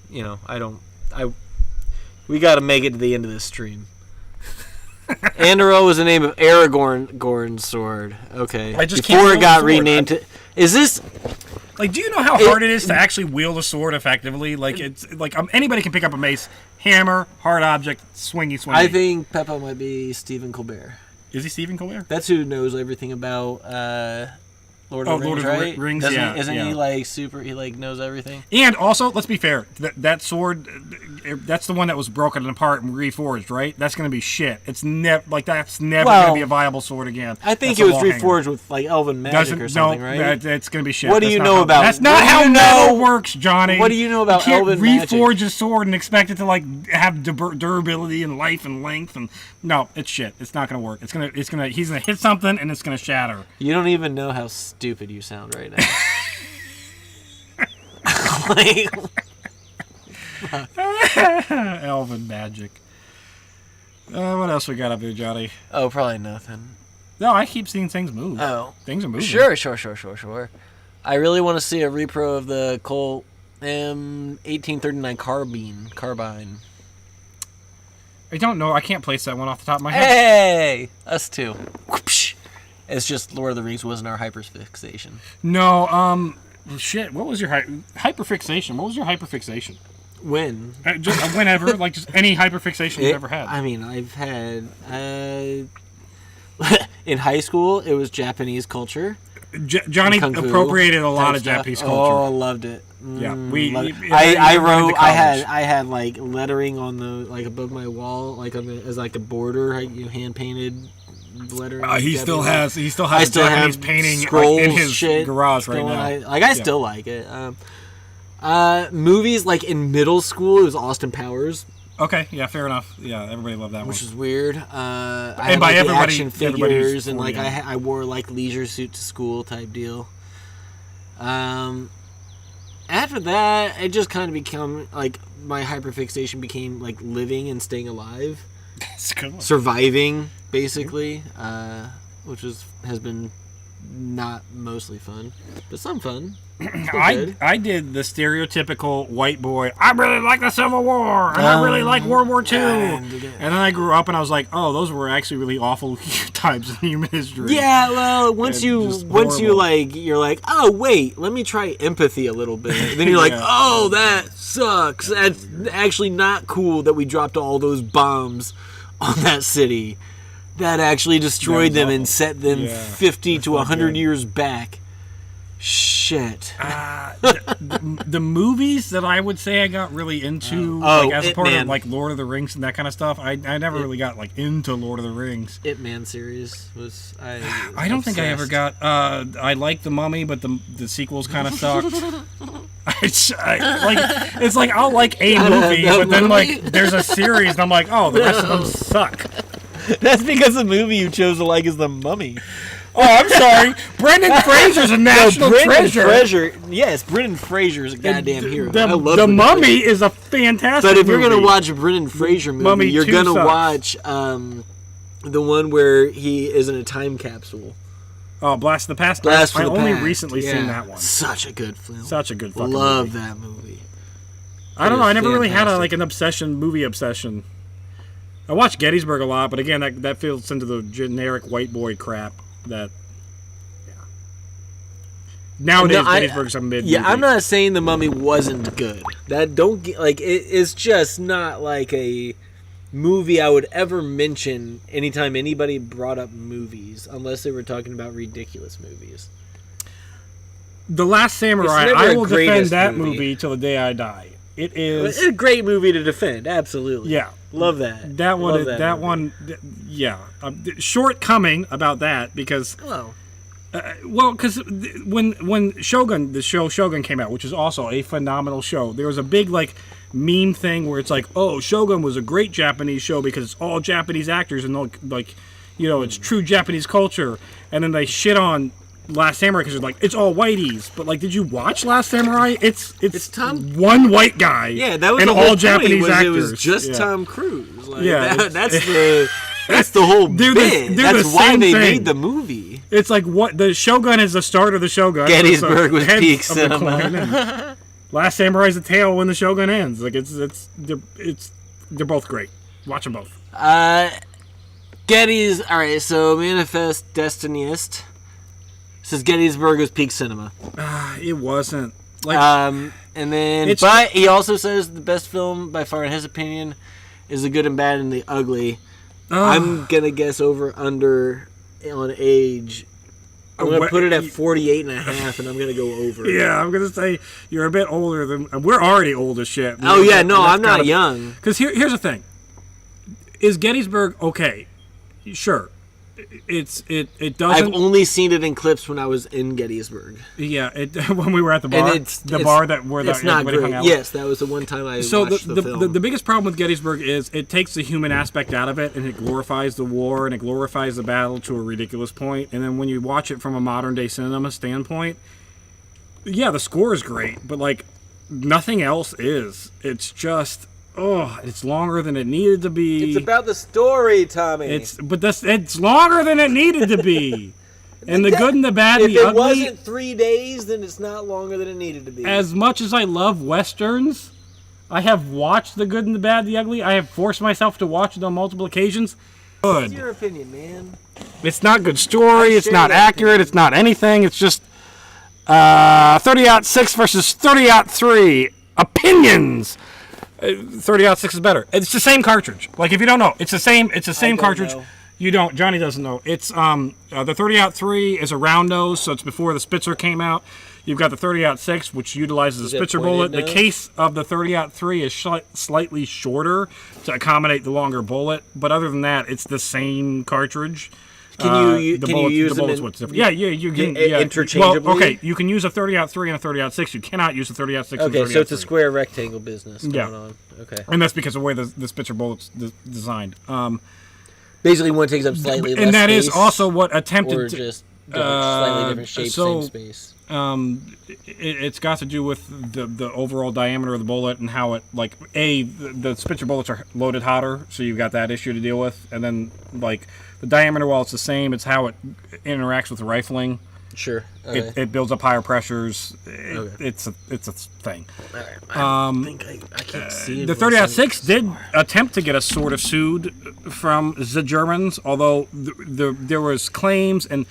you know, we got to make it to the end of this stream. Anduril was the name of Aragorn's sword. Okay. Before it got renamed to. Is this? Like, do you know how hard it is to actually wield a sword effectively? Like, it's like anybody can pick up a mace, hammer, hard object, swingy. I think Peppo might be Stephen Colbert. Is he Stephen Colbert? That's who knows everything about Lord of the Rings, right? Rings, Isn't he like super? He like knows everything. And also, let's be fair. That sword, that's the one that was broken apart and reforged, right? That's going to be shit. It's that's never Well, going to be a viable sword again. I think That's it a was wall hanger. reforged with like elven magic or something, right? That's going to be shit. What do That's you not know how- about- That's what not do how you metal know- works, Johnny. What do you know about you can't elven magic? reforge a sword and expect it to like have durability and life and length and no, it's shit. It's not going to work. He's going to hit something and it's going to shatter. You don't even know how stupid you sound right now. Like, Elven magic. What else we got up here, Johnny? oh, probably nothing. No, I keep seeing things move. Oh, Things are moving. sure. I really want to see a repro of the Colt M1839 carbine. I don't know. I can't place that one off the top of my head. Hey, us too. Whoopsh. It's just Lord of the Rings wasn't our hyperfixation. No, shit. What was your hyperfixation? What was your hyperfixation? When? Just whenever, like just any hyperfixation you've ever had. I mean, I've had in high school. It was Japanese culture. Johnny Kung fu appropriated a lot type of stuff. Japanese Oh, culture. loved it. Yeah, Loved it. I I went into wrote. college. I had like lettering on the like above my wall, like on the as like a border, like, hand painted lettering. He still has I a still Japanese have painting scrolls, in his shit garage right going. now. I still like it. Movies like in middle school, it was Austin Powers, Okay, yeah, fair enough. Yeah, everybody loved that which one. is weird. I had, by like, the everybody- action everybody's figures, and like 40. I wore like leisure suit to school type deal. After that, it just kind of become like my hyperfixation became like living and staying alive, That's a good one. surviving basically, which has been not mostly fun, but some fun. Still good. I did the stereotypical white boy. I really like the Civil War, and I really like World War II. And then I grew up, and I was like, oh, those were actually really awful times in human history. Yeah, well, once just you horrible. like, you're like, oh wait, let me try empathy a little bit. And then you're like, Yeah. oh, that sucks. That's actually not cool that we dropped all those bombs on that city. That actually destroyed That was them and awful. set them Yeah, 50 to not 100 good. years back. Shit. The movies that I would say I got really into, Oh, like as a part Ip-Man. of like Lord of the Rings and that kind of stuff, I never really got like into Lord of the Rings. Ip Man series was I don't think I ever obsessed. got. I like the Mummy, but the sequels kind of sucked. It's like I'll like a movie, the but then Mummy? like there's a series, and I'm like, oh, the rest of them suck. That's because the movie you chose to like is The Mummy. Oh, I'm sorry, Brendan Fraser's a national treasure. Yes, Brendan Fraser is a goddamn hero. I love The Brendan Mummy Fraser. is a fantastic. But if you're gonna movie. watch a Brendan Fraser movie, Mummy you're 2 gonna sucks. watch the one where he is in a time capsule. Oh, Blast from the Past. Blast I from the only Past. recently Yeah. seen that one. Such a good film. Such a good fucking Love movie. that movie. I don't know. I never really had Fantastic. an movie obsession. I watched Gettysburg a lot, but again, that feels into the generic white boy crap. That, yeah. Nowadays, No, Gettysburg's a mid. Yeah, I'm not saying The Mummy wasn't good. That don't get like it's just not like a movie I would ever mention anytime anybody brought up movies, unless they were talking about ridiculous movies. The Last Samurai. It's never I a will defend greatest that movie. movie till the day I die. It It's is. a great movie to defend, absolutely. Yeah. Love that. That one. Love That movie. one. Yeah. Shortcoming about that because. Oh. Well, because when Shogun, the show Shogun came out, which is also a phenomenal show, there was a big like meme thing where it's like, oh, Shogun was a great Japanese show because it's all Japanese actors and like, you know, it's true Japanese culture, and then they shit on Last Samurai because it's like it's all whiteys. But like, did you watch Last Samurai? It's Tom- one white guy. Yeah, that was and the whole all point, Japanese was actors. It was just Yeah. Tom Cruise. Like, Yeah, that's the whole They're the- bit. they're the That's why same they thing. made the movie. It's like what the Shogun is the start of the Shogun. Gettysburg was Heads peak of the cinema. clan, and Last Samurai's the tail when the Shogun ends. Like they're both great. Watch them both. Getty's all right. So Manifest Destinyist says Gettysburg was peak cinema. It wasn't like And then, It's- but he also says the best film by far, in his opinion, is The Good and Bad and the Ugly. I'm gonna guess over under on age I'm going to put it at 48.5, and I'm going to go over. Yeah, I'm going to say you're a bit older than... We're already old as shit. Oh, yeah, no, I'm not young. Because here's the thing. Is Gettysburg okay? Sure. It doesn't... I've only seen it in clips when I was in Gettysburg. Yeah, when we were at the bar. Bar that where it's not everybody great. hung out. Yes, that was the one time I watched the film. The biggest problem with Gettysburg is it takes the human aspect out of it, and it glorifies the war, and it glorifies the battle to a ridiculous point. And then when you watch it from a modern-day cinema standpoint, yeah, the score is great, but, like, nothing else is. It's just... Oh, it's longer than it needed to be. It's about the story, Tommy. It's longer than it needed to be. And the good and the bad and the ugly. If it wasn't 3 days, then it's not longer than it needed to be. As much as I love Westerns, I have watched the good and the bad and the ugly. I have forced myself to watch it on multiple occasions. Good. What's your opinion, man? It's not good story. It's not accurate. It's not anything. It's just 30-6 versus 30-3 opinions. 30-6 is better. It's the same cartridge. Like, if you don't know, it's the same cartridge. Know. You don't. Johnny doesn't know. It's the 30-3 is a round nose, so it's before the Spitzer came out. You've got the 30-6, which utilizes a Spitzer bullet. The case of the 30-3 is slightly shorter to accommodate the longer bullet, but other than that, it's the same cartridge. Can you use them you can interchangeably? Well, okay, you can use a 30-3 and a 30-6. You cannot use a 30-6 and a 30-3. Okay, so it's a square rectangle business going on. Okay. And that's because of the way the Spitzer bullet's designed. Basically, one takes up slightly less space. And that is also what attempted or just slightly different shape, same space. It's got to do with the overall diameter of the bullet and how it, like, the Spitzer bullets are loaded hotter, so you've got that issue to deal with. And then, like, the diameter, while it's the same, it's how it interacts with the rifling. Sure. Okay. It builds up higher pressures. It's a thing. I think I can't see it. The 30-6 did attempt to get us sort of sued from the Germans, although there was claims, and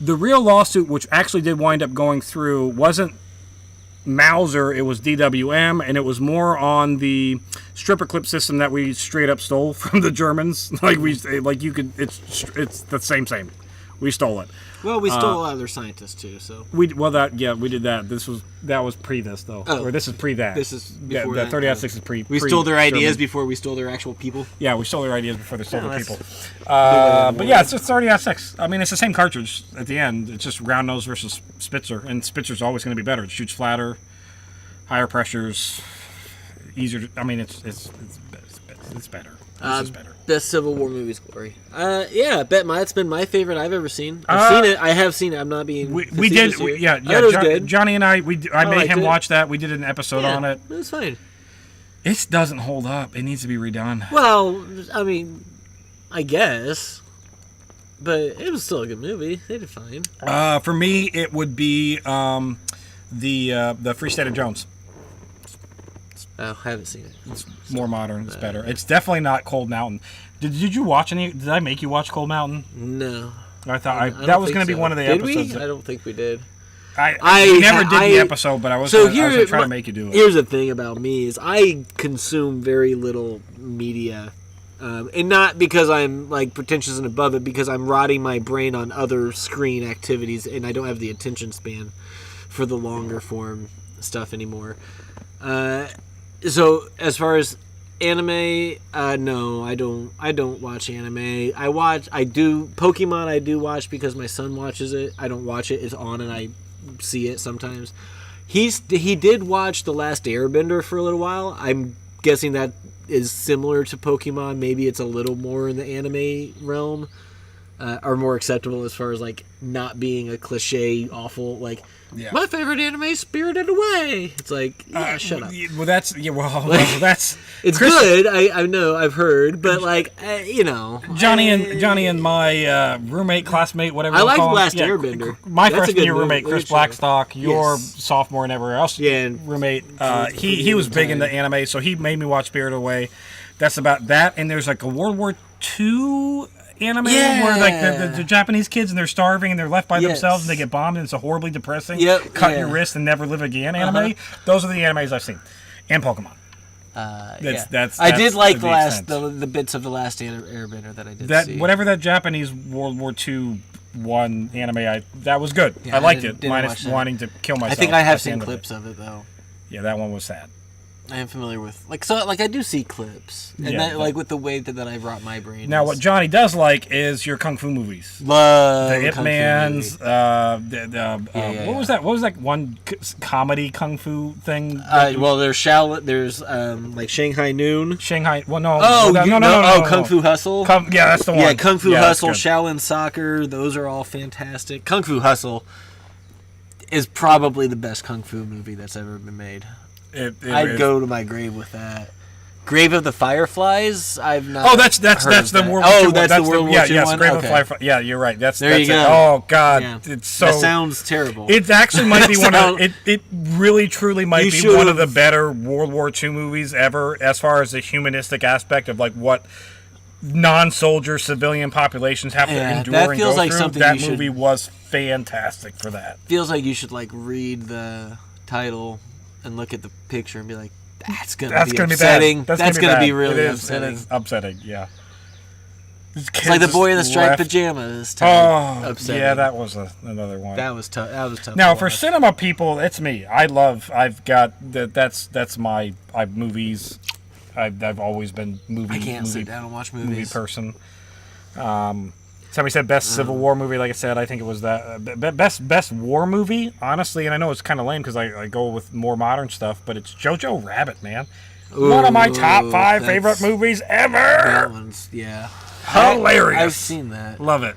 the real lawsuit, which actually did wind up going through, wasn't Mauser, it was DWM, and it was more on the stripper clip system that we straight up stole from the Germans. It's the same. We stole it. Well, we stole a lot of their scientists too. So we did that. That was pre this though, or this is pre that. This is before that. 30-6 is pre. We stole their ideas before we stole their actual people. Yeah, we stole their ideas before they stole their people. But yeah, it's 30-6. I mean, it's the same cartridge at the end. It's just round nose versus Spitzer, and Spitzer's always going to be better. It shoots flatter, higher pressures, easier. It's better. This is better. Best Civil War movie's Glory. Yeah, that's been my favorite I've ever seen. I've seen it. I have seen it. I'm not being. We did. It was good. Johnny and I made him watch that. We did an episode on it. It was fine. It doesn't hold up. It needs to be redone. Well, I mean, I guess, but it was still a good movie. They did fine. For me, it would be the Free State of Jones. Oh, I haven't seen it. It's more modern. It's better. It's definitely not Cold Mountain. Did you watch any? Did I make you watch Cold Mountain? No. I thought that was going to be one of the episodes. I don't think we did. I never did the episode, but I was going to try to make you do it. Here's the thing about me is I consume very little media. And not because I'm like pretentious and above it, because I'm rotting my brain on other screen activities, and I don't have the attention span for the longer form stuff anymore. So as far as anime, no, I don't watch anime. I do Pokemon. I do watch because my son watches it. I don't watch it. It's on and I see it sometimes. He did watch The Last Airbender for a little while. I'm guessing that is similar to Pokemon. Maybe it's a little more in the anime realm, or more acceptable as far as like not being a cliche awful like. Yeah. My favorite anime is Spirited Away. It's like, shut up. Well, that's it's good. I know, I've heard, but like, Johnny and my roommate, classmate, whatever. I like Last Airbender. My freshman year roommate, Chris Blackstock. Your sophomore and everywhere else. Yeah, and roommate. He was big into anime, so he made me watch Spirited Away. That's about that. And there's like a World War II anime where like the Japanese kids and they're starving and they're left by themselves and they get bombed and it's a horribly depressing cut your wrist and never live again anime. Those are the animes I've seen, and Pokemon. I did like the bits of The Last Airbender that I did see. Whatever that Japanese World War II one anime that was good. Yeah, I liked I it, didn't minus watch that. wanting to kill myself. I think I have at the seen end of clips it. of it though. Yeah, that one was sad. I am familiar with I do see clips, and Yeah, that, like with the way that I wrought my brain. Now, what Johnny does like is your kung fu movies. Love The Ip Kung Fu Man's, movie. what was that? What was that one comedy kung fu thing? Well, there's like Shanghai Noon. Shanghai. Well, no. Oh, Kung Fu Hustle. Yeah, that's the one. Yeah, Kung Fu Yeah, that's Hustle, good. Shaolin Soccer. Those are all fantastic. Kung Fu Hustle is probably the best kung fu movie that's ever been made. I'd go to my grave with that. Grave of the Fireflies. I've not. Oh, that's heard the of that. World War II one. That's the World War II yes, one. Grave of Okay. Firefly. Yeah, you're right. That's There you it. go. Oh God, Yeah. it's so. That sounds terrible. It actually might be one of. Sound- It really truly might You be should've- one of the better World War II movies ever, as far as the humanistic aspect of like what non-soldier civilian populations have to endure that and feels go like through. something That you should- movie was fantastic for that. Feels like you should like read the title and look at the picture and be like, that's gonna be upsetting. Bad. That's gonna be bad. really It is. upsetting. It is upsetting. Yeah. It's like the boy in the striped pajamas. Oh, upsetting. yeah, that was another one. That was tough. That was tough. Now, to for watch. cinema people, it's me. I've got that's my movies. I've always been I can't sit down and watch movie movies. person. Somebody said best Civil War movie. Like I said, I think it was that best war movie. Honestly, and I know it's kind of lame because I go with more modern stuff, but it's Jojo Rabbit, man. One of my top 5 favorite movies ever. That one's Hilarious. I've seen that. Love it.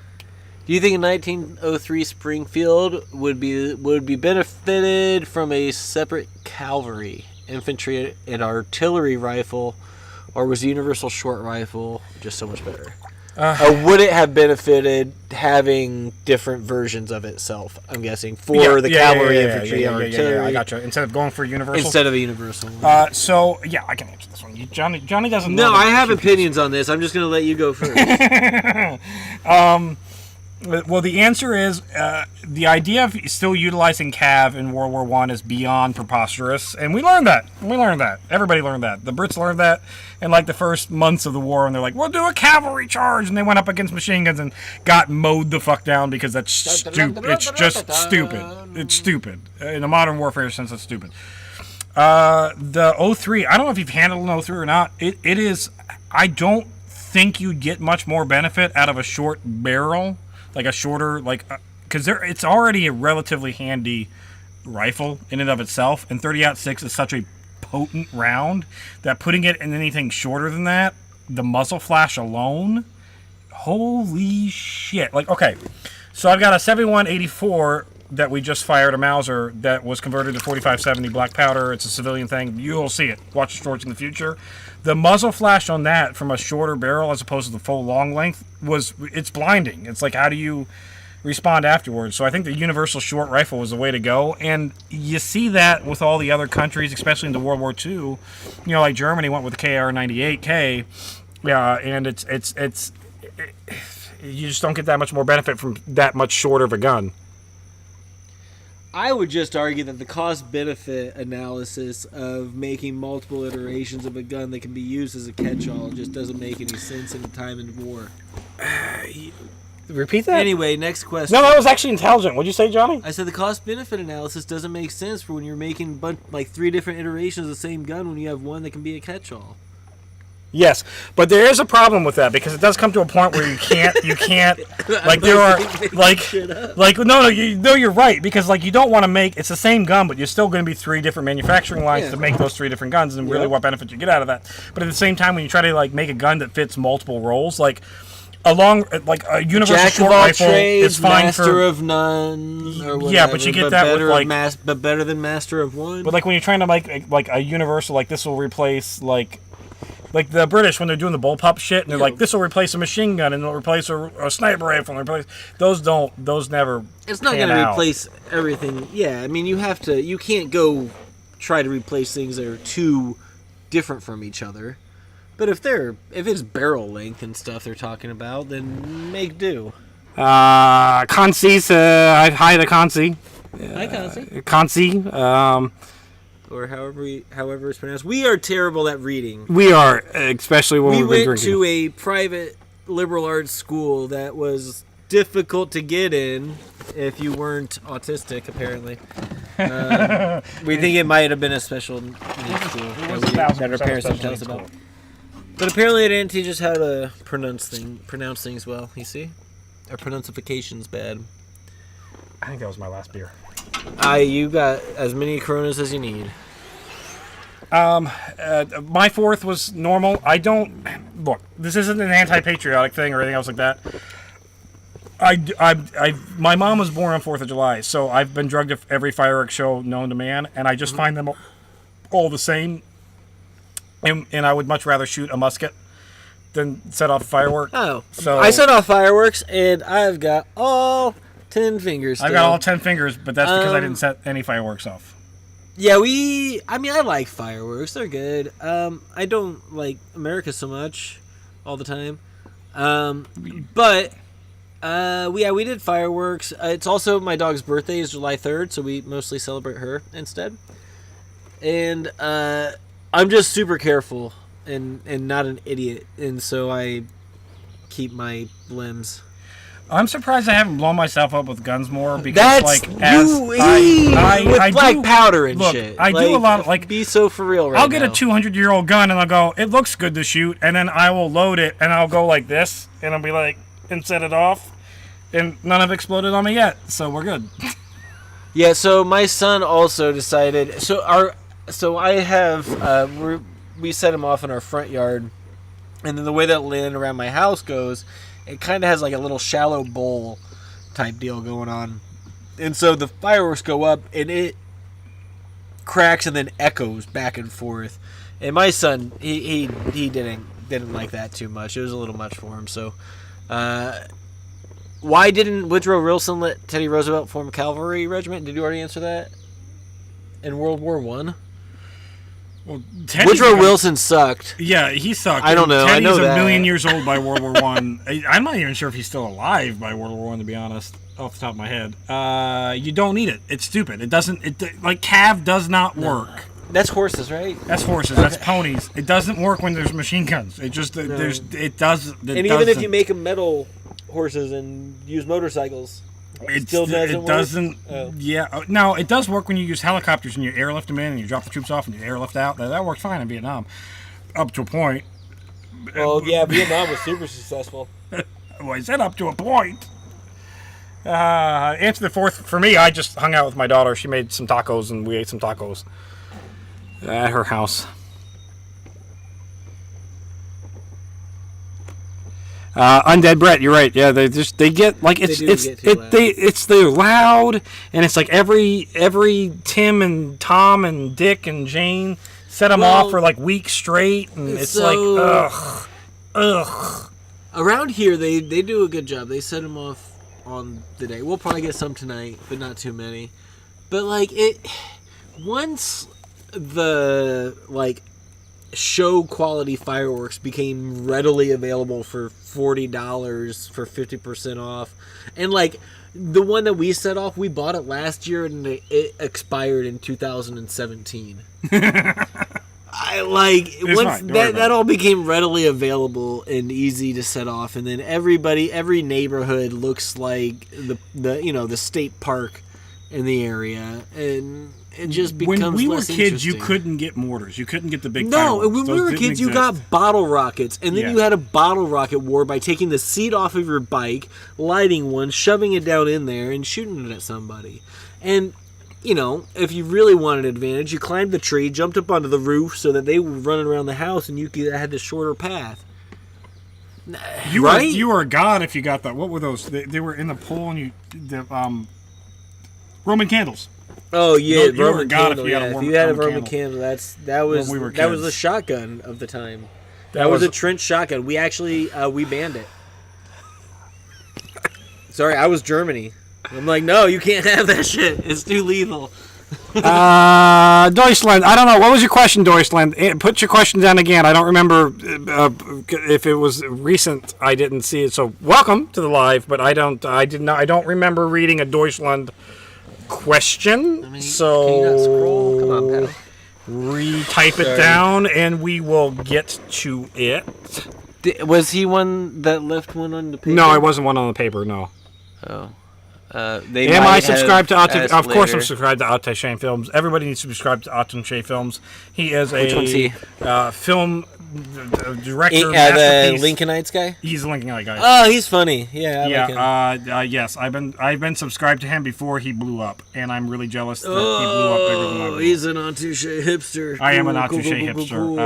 Do you think in 1903 Springfield would be benefited from a separate cavalry, infantry, and artillery rifle, or was the universal short rifle just so much better? Or would it have benefited having different versions of itself? I'm guessing for the cavalry, infantry, and artillery. I got you. Instead of going for universal. Instead of a universal one. So yeah, I can answer this one. Johnny doesn't. know No, the I have QQs. opinions on this. I'm just going to let you go first. Well, the answer is the idea of still utilizing cav in World War I is beyond preposterous, and we learned that. Everybody learned that. The Brits learned that in like the first months of the war, and they're like, "We'll do a cavalry charge," and they went up against machine guns and got mowed the fuck down because that's stupid. It's just stupid. It's stupid. In a modern warfare sense, it's stupid. The 03, I don't know if you've handled an 03 or not. It is. I don't think you'd get much more benefit out of a short barrel. Like a shorter, because it's already a relatively handy rifle in and of itself, and 30-06 is such a potent round that putting it in anything shorter than that, the muzzle flash alone, holy shit! Like, okay, so I've got a 7184 that we just fired a Mauser that was converted to 4570 black powder. It's a civilian thing. You'll see it. Watch the shorts in the future. The muzzle flash on that from a shorter barrel as opposed to the full long length it's blinding. It's like, how do you respond afterwards? So I think the universal short rifle was the way to go. And you see that with all the other countries, especially in the World War II. You know, like Germany went with the KR98K. Yeah, and it's you just don't get that much more benefit from that much shorter of a gun. I would just argue that the cost-benefit analysis of making multiple iterations of a gun that can be used as a catch-all just doesn't make any sense in a time in war. Repeat that? Anyway, next question. No, that was actually intelligent. What'd you say, Johnny? I said the cost-benefit analysis doesn't make sense for when you're making 3 different iterations of the same gun when you have one that can be a catch-all. Yes, but there is a problem with that because it does come to a point where you can't like there are no you're right because like you don't want to make it's the same gun but you're still going to be 3 different manufacturing lines to make those 3 different guns and really what benefit you get out of that. But at the same time when you try to like make a gun that fits multiple roles like a universal Jack short of all rifle trades, is fine master for of none. Or whatever, yeah, but you get that with like but better than master of one. But like when you're trying to make like a universal like this will replace like the British when they're doing the bullpup shit, and they're like, "This will replace a machine gun, and it'll replace a sniper rifle." And replace those never. It's not going to replace everything. Yeah, I mean, you can't go try to replace things that are too different from each other. But if it's barrel length and stuff they're talking about, then make do. Consi's, hi to Consi. Hi, Consi. Consi. Or however it's pronounced. We are terrible at reading. We are, especially when we've been drinking. We went to a private liberal arts school that was difficult to get in if you weren't autistic, apparently. We think it might have been a special needs school that our parents didn't tell us about. But apparently it didn't teach us how to pronounce things well, you see? Our pronunciation's bad. I think that was my last beer. You got as many Coronas as you need. My fourth was normal. I don't... Look, this isn't an anti-patriotic thing or anything else like that. My mom was born on 4th of July, so I've been drugged to every fireworks show known to man, and I just find them all the same. And I would much rather shoot a musket than set off fireworks. Oh, so I set off fireworks, and I've got all 10 fingers still. I've got all 10 fingers, but that's because I didn't set any fireworks off. Yeah, I like fireworks. They're good. I don't like America so much all the time. But we did fireworks. It's also my dog's birthday is July 3rd, so we mostly celebrate her instead. And I'm just super careful and not an idiot, and so I keep my limbs. I'm surprised I haven't blown myself up with guns more because, That's like, as with black powder and look, shit. I do a lot of, like, be so for real right I'll get now. a 200-year-old gun and I'll go, it looks good to shoot, and then I will load it and I'll go like this and I'll be like, and set it off, and none have exploded on me yet, so we're good. Yeah, so my son also decided. So I have we set him off in our front yard, and then the way that land around my house goes, it kind of has like a little shallow bowl type deal going on, and so the fireworks go up and it cracks and then echoes back and forth. And my son, he didn't like that too much. It was a little much for him. So, why didn't Woodrow Wilson let Teddy Roosevelt form a cavalry regiment? Did you already answer that? In World War I? Well, Woodrow Wilson sucked. Yeah, he sucked. I don't know. Teddy's I know that. a million years old by World War One. I'm not even sure if he's still alive by World War One, to be honest, off the top of my head. You don't need it. It's stupid. It doesn't. Like cav does not work. That's horses, right? That's horses. That's ponies. It doesn't work when there's machine guns. It just it does. And even if you make them metal horses and use motorcycles. It still doesn't work? Yeah. No, it does work when you use helicopters and you airlift them in and you drop the troops off and you airlift out. That worked fine in Vietnam, up to a point. Well, yeah, Vietnam was super successful. Well, I said up to a point. Answer the fourth. For me, I just hung out with my daughter. She made some tacos and we ate some tacos at her house. Undead Brett, you're right. Yeah, they get like they're loud, and it's like every Tim and Tom and Dick and Jane set them off for like weeks straight, and it's like ugh. Around here, they do a good job. They set them off on the day. We'll probably get some tonight, but not too many. But like once the like show quality fireworks became readily available for $40 for 50% off, and like the one that we set off, we bought it last year and it expired in 2017. I like once that all became readily available and easy to set off, and then every neighborhood looks like the state park in the area, and it just becomes when we were less kids, you interesting. couldn't get mortars. You couldn't get the big No, fireworks. when we were kids, you got bottle rockets, and then you had a bottle rocket war by taking the seat off of your bike, lighting one, shoving it down in there, and shooting it at somebody. And, if you really wanted advantage, you climbed the tree, jumped up onto the roof so that they were running around the house, and you had the shorter path. You were a god if you got that. What were those? They were in the pole, and Roman candles. Oh yeah, you were Roman God candle. if If you had a Roman candle, that was the shotgun of the time. That was a trench shotgun. We actually we banned it. Sorry, I was Germany. I'm like, no, you can't have that shit. It's too lethal. Deutschland. I don't know. What was your question, Deutschland? Put your question down again. I don't remember if it was recent. I didn't see it. So welcome to the live, but I don't remember reading a Deutschland question. Can you not scroll? Come on, pal. Retype it down, and we will get to it. Was he one that left one on the paper? No, I wasn't one on the paper. No. Oh. Am I subscribed to Autumn? Of course, I'm later. subscribed to Autumn Shane Films. Everybody needs to subscribe to Autumn Shane Films. He is Which one's he? Film director. The Masterpiece. Lincolnites guy. He's a Lincolnite guy. Oh, he's funny. Yeah, I like him. Yes, I've been subscribed to him before he blew up, and I'm really jealous that he blew up bigger than I blew he's an Autuche hipster. I am an Autuche hipster.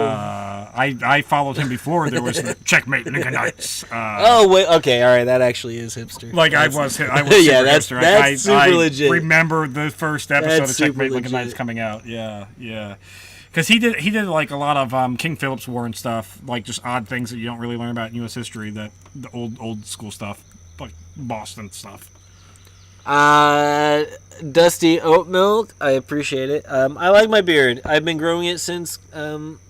I followed him before there was Checkmate Lincolnites. Oh wait, okay, all right, that actually is hipster. Like that's, I was super yeah, hipster. That's super legit. I remember the first episode That's of Checkmate super Lincolnites coming out. Yeah. Because he did like a lot of King Philip's War and stuff, like just odd things that you don't really learn about in U.S. history, that the old school stuff, like Boston stuff. Dusty Oat Milk, I appreciate it. I like my beard. I've been growing it since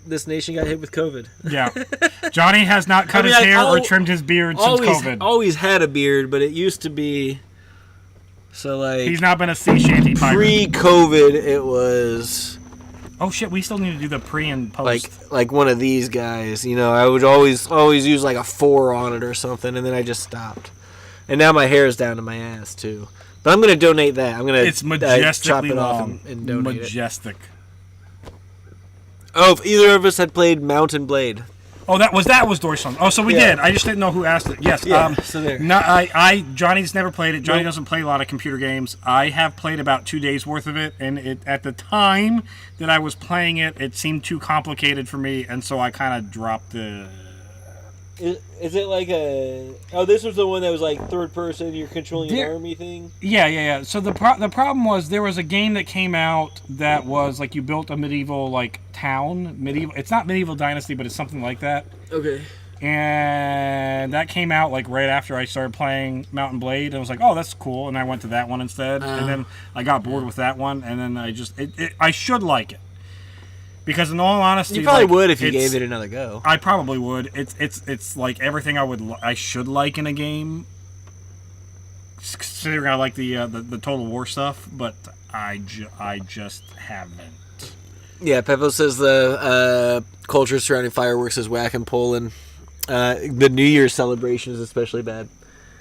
this nation got hit with COVID. Yeah, Johnny has not cut his hair or trimmed his beard since COVID. Always had a beard, but it used to be so like he's not been a sea shanty pirate. Pre-COVID, it was. Oh shit! We still need to do the pre and post. Like one of these guys, you know. I would always use like a 4 on it or something, and then I just stopped. And now my hair is down to my ass too. But I'm gonna donate that. I'm gonna it's majestically chop it long off and donate majestic. Oh, if either of us had played Mountain Blade. Oh, that was Deutschland. Oh, so we did. I just didn't know who asked it. Yes. Yeah, so there. No, Johnny's never played it. Johnny doesn't play a lot of computer games. I have played about 2 days worth of it, and at the time that I was playing it, it seemed too complicated for me, and so I kind of dropped the. Is it like a? Oh, this was the one that was like third person. You're controlling an army thing. Yeah. So the problem was there was a game that came out that was like you built a medieval like town. It's not Medieval Dynasty, but it's something like that. Okay. And that came out like right after I started playing Mountain Blade. And I was like, oh, that's cool. And I went to that one instead. And then I got bored with that one. And then I should like it. Because in all honesty, you probably would if you gave it another go. I probably would. It's like everything I should like in a game. Considering I like the Total War stuff, but I just haven't. Yeah, Peppo says the culture surrounding fireworks is whack in Poland. The New Year's celebration is especially bad.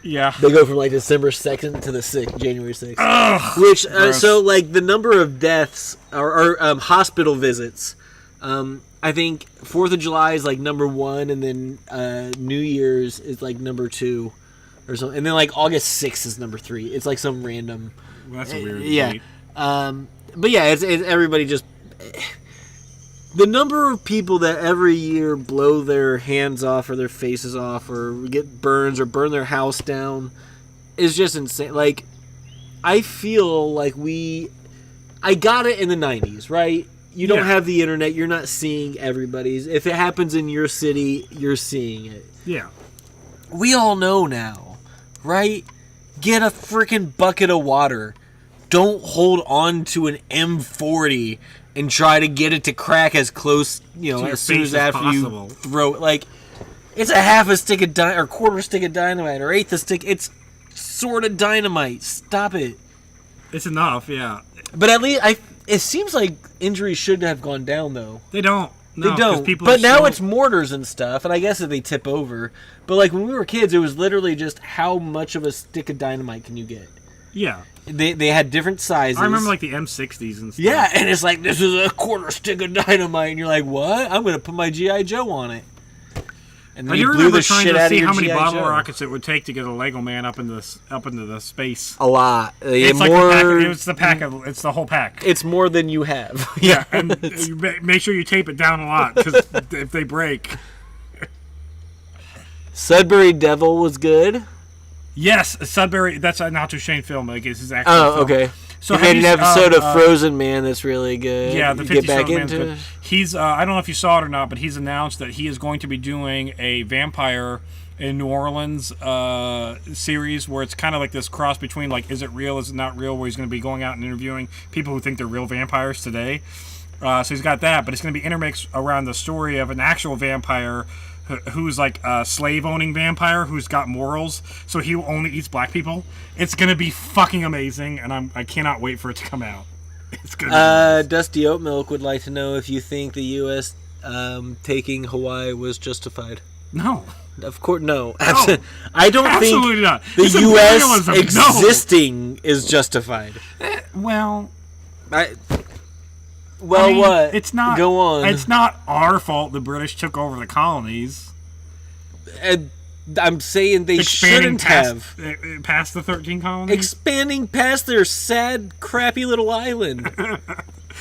Yeah, they go from like December 2nd to the 6th, January 6th. Ugh, which so like the number of deaths or hospital visits. I think 4th of July is like number 1, and then New Year's is like number 2, or something, and then like August 6th is number 3. It's like some random. Well, that's a weird. Yeah, date. but yeah, it's everybody just. The number of people that every year blow their hands off or their faces off or get burns or burn their house down is just insane. Like, I feel like I got it in the 90s, right? You don't have the internet. You're not seeing everybody's. If it happens in your city, you're seeing it. Yeah. We all know now, right? Get a freaking bucket of water. Don't hold on to an M40 and try to get it to crack as close, as soon as after you throw it. Like, it's a half a stick of or quarter stick of dynamite, or eighth a stick. It's sort of dynamite. Stop it. It's enough, yeah. But at least it seems like injuries should have gone down, though. They don't. No, they don't. But now it's mortars and stuff, and I guess if they tip over. But like when we were kids, it was literally just how much of a stick of dynamite can you get? Yeah. They had different sizes. I remember like the M60s and stuff. Yeah, and it's like, this is a quarter stick of dynamite, and you're like, what? I'm going to put my G.I. Joe on it. And then you blew the trying shit to out see of your how many G.I. bottle Joe. rockets it would take to get a Lego man up into the space. A lot. It's more, like it's the whole pack. It's more than you have. Yeah, and you make sure you tape it down a lot, because if they break. Sudbury Devil was good. Yes, Sudbury. That's a Not Too Shane film. Like, it's his actual film. Okay. So he made an episode of Frozen Man that's really good. Yeah, the 50 Get back Man's into good. He's I don't know if you saw it or not, but he's announced that he is going to be doing a vampire in New Orleans series where it's kind of like this cross between like, is it real, is it not real, where he's going to be going out and interviewing people who think they're real vampires today. So he's got that, but it's going to be intermixed around the story of an actual vampire who's like a slave-owning vampire who's got morals, so he only eats black people. It's going to be fucking amazing, and I cannot wait for it to come out. It's good. Dusty Oat Milk would like to know if you think the U.S. Taking Hawaii was justified. No. Of course, no. No. I don't Absolutely think not. the It's U.S. imperialism. existing is justified. Well, I mean, what? It's not. Go on. It's not our fault the British took over the colonies. And I'm saying they shouldn't have. Past the 13 colonies? Expanding past their sad, crappy little island.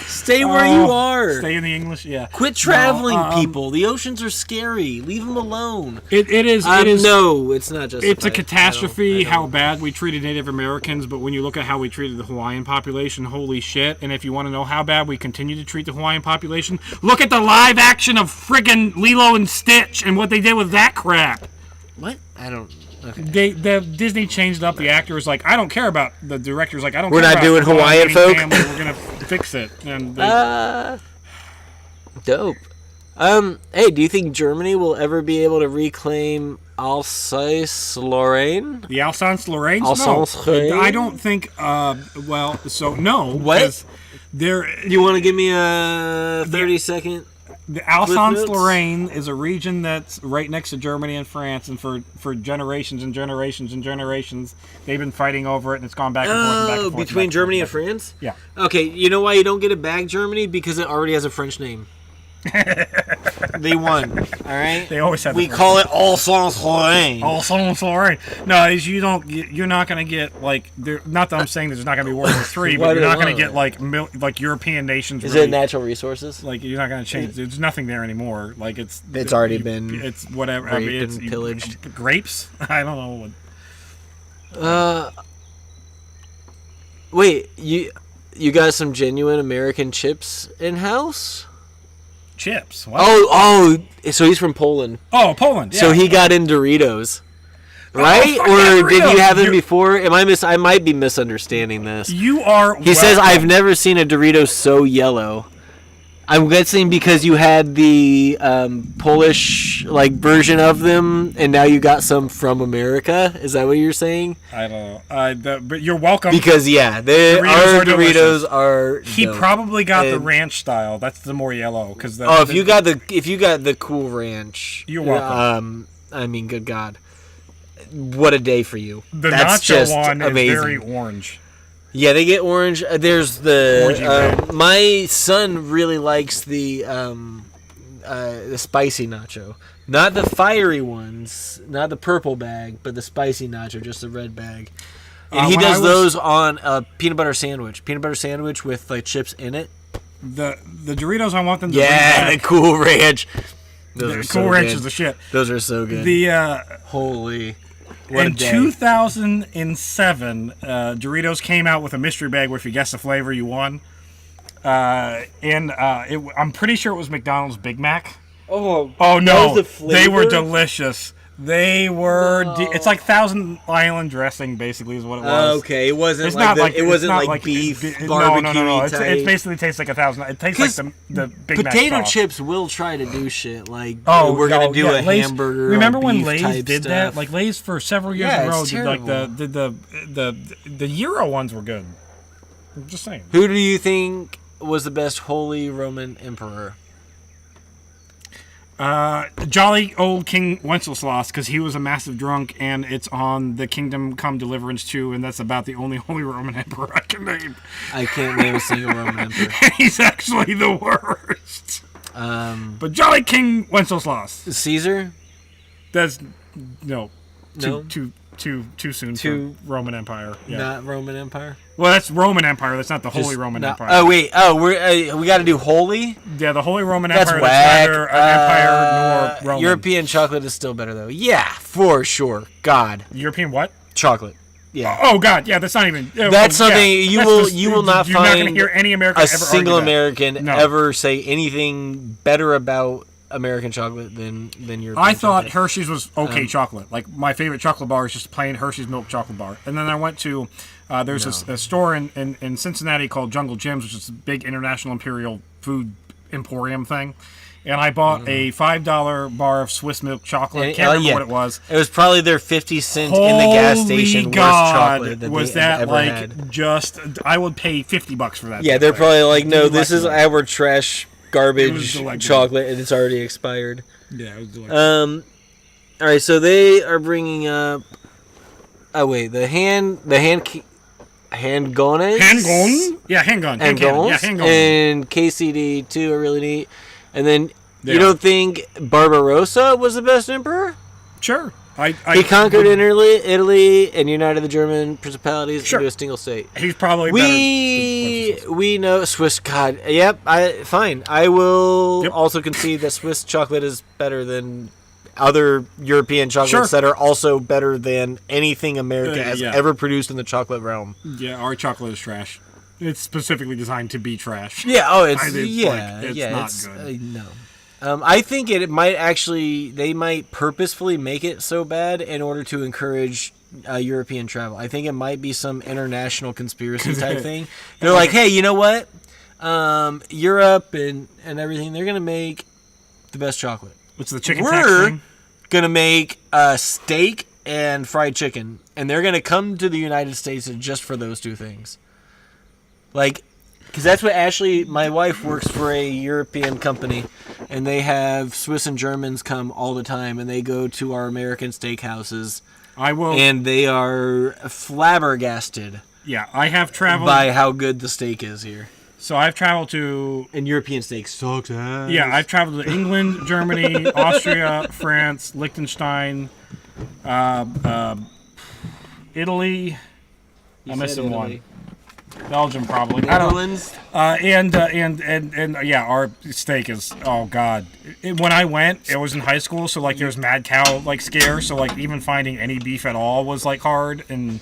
Stay where you are. Stay in the English, yeah. Quit traveling, people. The oceans are scary. Leave them alone. It is. No, it's not just. It's a catastrophe how bad we treated Native Americans, but when you look at how we treated the Hawaiian population, holy shit. And if you want to know how bad we continue to treat the Hawaiian population, look at the live action of friggin' Lilo and Stitch and what they did with that crap. What? I don't. Okay. Disney changed up. The actor was like, I don't care about the director's like, I don't. We're care not doing about Hawaiian folk. Family. We're gonna fix it. And dope. Hey, do you think Germany will ever be able to reclaim Alsace-Lorraine? The Alsace-Lorraine? Alsace-Lorraine? No, I don't think. Well, so no. What? You want to give me a 30-second? The Alsace-Lorraine is a region that's right next to Germany and France, and for generations and generations and generations, they've been fighting over it, and it's gone back and forth and back and forth. Between Germany and France? Yeah. Okay, you know why you don't get it back, Germany? Because it already has a French name. They won. All right. They always have. We call it Alsace-Lorraine. Alsace-Lorraine. No, you're not going to get like. Not that I'm saying there's not going to be World War III, but you're not going to get like European nations. Is it natural resources? Like you're not going to change. There's nothing there anymore. Like it's already been. It's whatever. Raped and pillaged. Grapes. I don't know. Wait. You got some genuine American chips in house? Chips. What? Oh, so he's from Poland. Oh, Poland. Yeah. So he got in Doritos, right? Or did you have them before? I might be misunderstanding this. You are. He says I've never seen a Dorito so yellow. I'm guessing because you had the Polish version of them, and now you got some from America. Is that what you're saying? I don't know. But you're welcome. Because our Doritos are. He probably got the ranch style. That's the more yellow. If you got the Cool Ranch, you're welcome. I mean, good God, what a day for you! That's nacho just one amazing. Is very orange. Yeah, they get orange. There's my son really likes the spicy nacho, not the fiery ones, not the purple bag, but the spicy nacho, just the red bag. And he does those on a peanut butter sandwich with chips in it. The Doritos, I want them to the Cool Ranch. The Cool Ranch is the shit. Those are so good. Holy. In 2007, Doritos came out with a mystery bag where if you guess the flavor, you won. I'm pretty sure it was McDonald's Big Mac. Oh no, they were delicious. They were. It's like Thousand Island dressing, basically, is what it was. Okay, it wasn't. It's not like it wasn't like beef barbecue. No. It basically tastes like a Thousand. It tastes like the Big Mac potato sauce. chips will try to do shit like we're gonna do a Lay's, hamburger. Remember when beef Lay's type did stuff. that? Like Lay's for several years in a row did the Euro ones were good. I'm just saying. Who do you think was the best Holy Roman Emperor? Jolly old King Wenceslas, because he was a massive drunk, and it's on the Kingdom Come Deliverance 2, and that's about the only Holy Roman Emperor I can name. I can't name a single Roman Emperor. He's actually the worst. But Jolly King Wenceslas. Caesar? That's too soon for Roman Empire. Yeah. Not Roman Empire? Well, that's Roman Empire. That's not the Holy Roman Empire. Oh, wait. Oh, we got to do Holy? Yeah, the Holy Roman Empire. Empire. That's neither an empire nor Roman. European chocolate is still better, though. Yeah, for sure. God. European what? Chocolate. Yeah. Oh God. Yeah, that's not even. That's something you will not you're find. Not going to hear any American a single American ever say anything better about American chocolate than European. I thought chocolate. Hershey's was okay chocolate. Like my favorite chocolate bar is just plain Hershey's milk chocolate bar. And then I went to there's a store in Cincinnati called Jungle Jim's, which is a big international imperial food emporium thing. And I bought a $5 bar of Swiss milk chocolate. Can't remember what it was. It was probably their 50-cent in the gas station worst chocolate that was they that ever like had. Just I would pay $50 for that. Yeah, they're probably like, no, this is our trash garbage chocolate, and it's already expired. Yeah, it was delicious. All right, so they are bringing up. Oh wait, handgones. Handgun? Yeah, handgun. Hand cannon. Yeah, handgun. And KCD too are really neat. And then Yeah. you don't think Barbarossa was the best emperor? Sure. He conquered Italy and united the German principalities into a single state. He's probably better. We know Swiss. God, yep. Fine. I will also concede that Swiss chocolate is better than other European chocolates that are also better than anything America has ever produced in the chocolate realm. Yeah, our chocolate is trash. It's specifically designed to be trash. Yeah. Oh, it's not good. No. I think they might purposefully make it so bad in order to encourage European travel. I think it might be some international conspiracy type thing. They're like, hey, you know what? Europe and everything, they're going to make the best chocolate. What's the chicken tax thing? We're going to make steak and fried chicken, and they're going to come to the United States just for those two things. Like, because that's what Ashley, my wife, works for a European company, and they have Swiss and Germans come all the time, and they go to our American steakhouses. And they are flabbergasted. Yeah, I have traveled by how good the steak is here. So I've traveled to... And European steak sucks ass. Yeah, I've traveled to England, Germany, Austria, France, Liechtenstein, Italy. I'm missing one. Belgium, probably. Netherlands. And our steak is, oh god. When I went, it was in high school, so like there was mad cow like scare, so like even finding any beef at all was like hard. And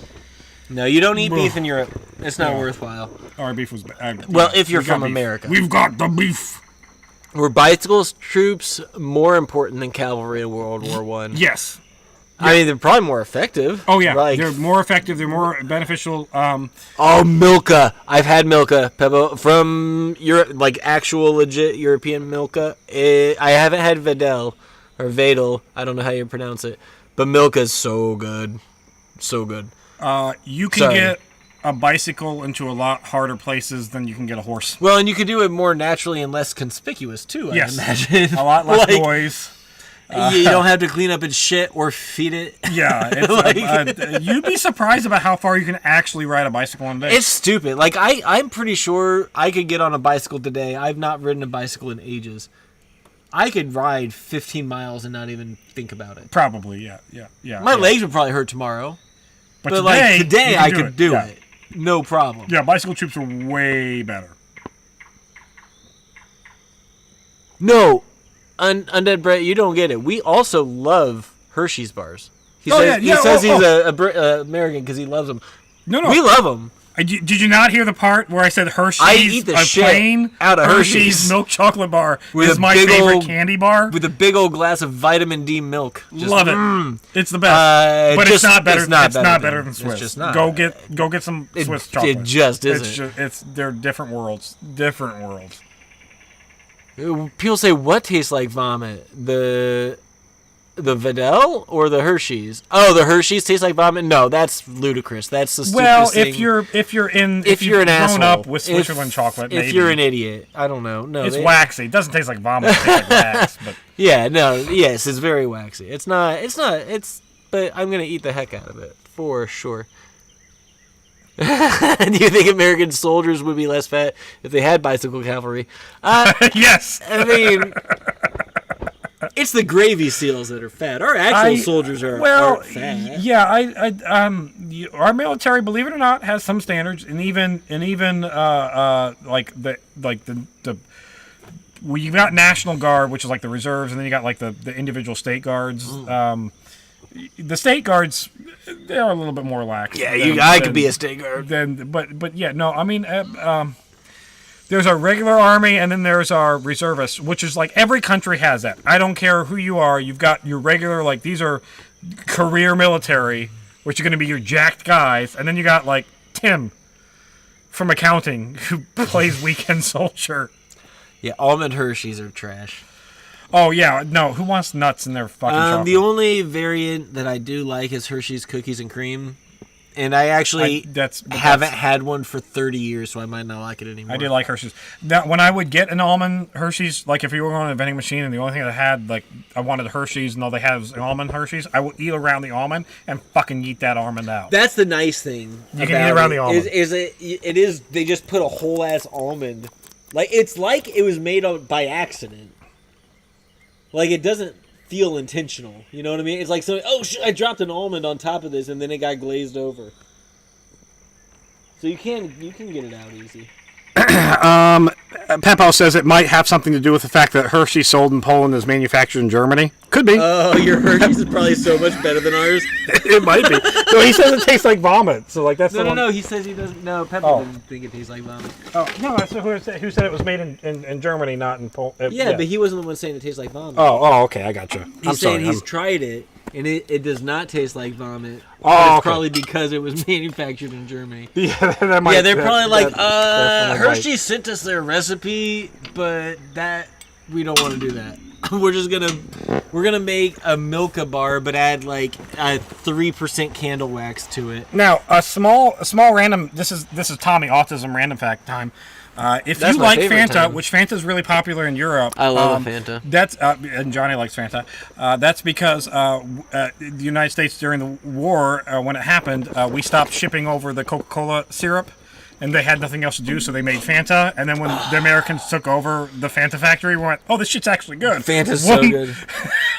no, you don't eat beef in Europe. It's not worthwhile. Our beef was bad. Well, if you're from America, we've got the beef. Were bicycle troops more important than cavalry in World War One? Yes. I mean, they're probably more effective. Oh, yeah. Like, they're more effective. They're more beneficial. Milka. I've had Milka, Pebble, from Europe, like actual legit European Milka. I haven't had Vedel, or Vedel. I don't know how you pronounce it. But Milka's so good. So good. You can get a bicycle into a lot harder places than you can get a horse. Well, and you can do it more naturally and less conspicuous, too, I imagine. A lot less noise. You don't have to clean up its shit or feed it. Yeah, it's, you'd be surprised about how far you can actually ride a bicycle in a day. It's stupid. Like I'm pretty sure I could get on a bicycle today. I've not ridden a bicycle in ages. I could ride 15 miles and not even think about it. Probably, yeah. My legs would probably hurt tomorrow, but today I could do it. No problem. Yeah, bicycle trips are way better. No. Undead Brett, you don't get it. We also love Hershey's bars. He says he's a American because he loves them. No. We love them. Did you not hear the part where I said Hershey's? I eat the shit out of Hershey's milk chocolate bar is my favorite candy bar. With a big old glass of vitamin D milk. Love it. It's the best. But it's not better. It's not better than Swiss. It's just not. Go get some Swiss chocolate. It just isn't. They're different worlds. Different worlds. People say, what tastes like vomit? The Vidal or the Hershey's? Oh, the Hershey's tastes like vomit? No, that's ludicrous. That's the stupidest thing. if you're an grown asshole, up with Switzerland chocolate, maybe. If you're an idiot, I don't know. No, it's waxy. It doesn't taste like vomit. It tastes like wax. But yes, it's very waxy. It's not. But I'm gonna eat the heck out of it for sure. Do you think American soldiers would be less fat if they had bicycle cavalry? Yes. I mean, it's the gravy seals that are fat. Our actual soldiers aren't fat. Yeah, our military, believe it or not, has some standards, and even like you've got National Guard, which is like the reserves, and then you got like the individual state guards. The state guards, they're a little bit more lax. Yeah, I could be a state guard. But yeah, no, I mean, there's our regular army, and then there's our reservists, which is like every country has that. I don't care who you are. You've got your regular, like these are career military, which are going to be your jacked guys, and then you got like Tim from accounting who plays weekend soldier. Yeah, almond Hershey's are trash. Oh, yeah. No, who wants nuts in their fucking chocolate? The only variant that I do like is Hershey's Cookies and Cream. And I actually haven't that's had one for 30 years, so I might not like it anymore. I did like Hershey's. Now, when I would get an almond Hershey's, like if you were going to a vending machine and the only thing I had, like I wanted Hershey's and all they had was almond Hershey's, I would eat around the almond and fucking eat that almond out. That's the nice thing. You can eat around the almond. It is. They just put a whole ass almond. Like it's like it was made by accident. Like it doesn't feel intentional. You know what I mean? It's like I dropped an almond on top of this and then it got glazed over. So you can get it out easy. Peppo says it might have something to do with the fact that Hershey sold in Poland is manufactured in Germany. Could be. Oh, your Hershey's is probably so much better than ours. It might be. No, he says it tastes like vomit. So like that's no. He says he doesn't. No, Peppo didn't think it tastes like vomit. Oh no, that's who said it was made in Germany, not in Poland. Yeah, but he wasn't the one saying it tastes like vomit. Oh, okay, I got you. He's saying he's tried it. And it does not taste like vomit. Oh, it's probably because it was manufactured in Germany. Yeah, they're probably like, Hershey sent us their recipe, but we don't want to do that. We're gonna make a Milka bar, but add like a 3% candle wax to it. Now, a small random. This is Tommy Autism random fact time. If you like Fanta, time. Which Fanta is really popular in Europe, I love Fanta. That's and Johnny likes Fanta. That's because the United States during the war, when it happened, we stopped shipping over the Coca-Cola syrup, and they had nothing else to do, so they made Fanta. And then when the Americans took over the Fanta factory, we went, "Oh, this shit's actually good. Fanta's so good.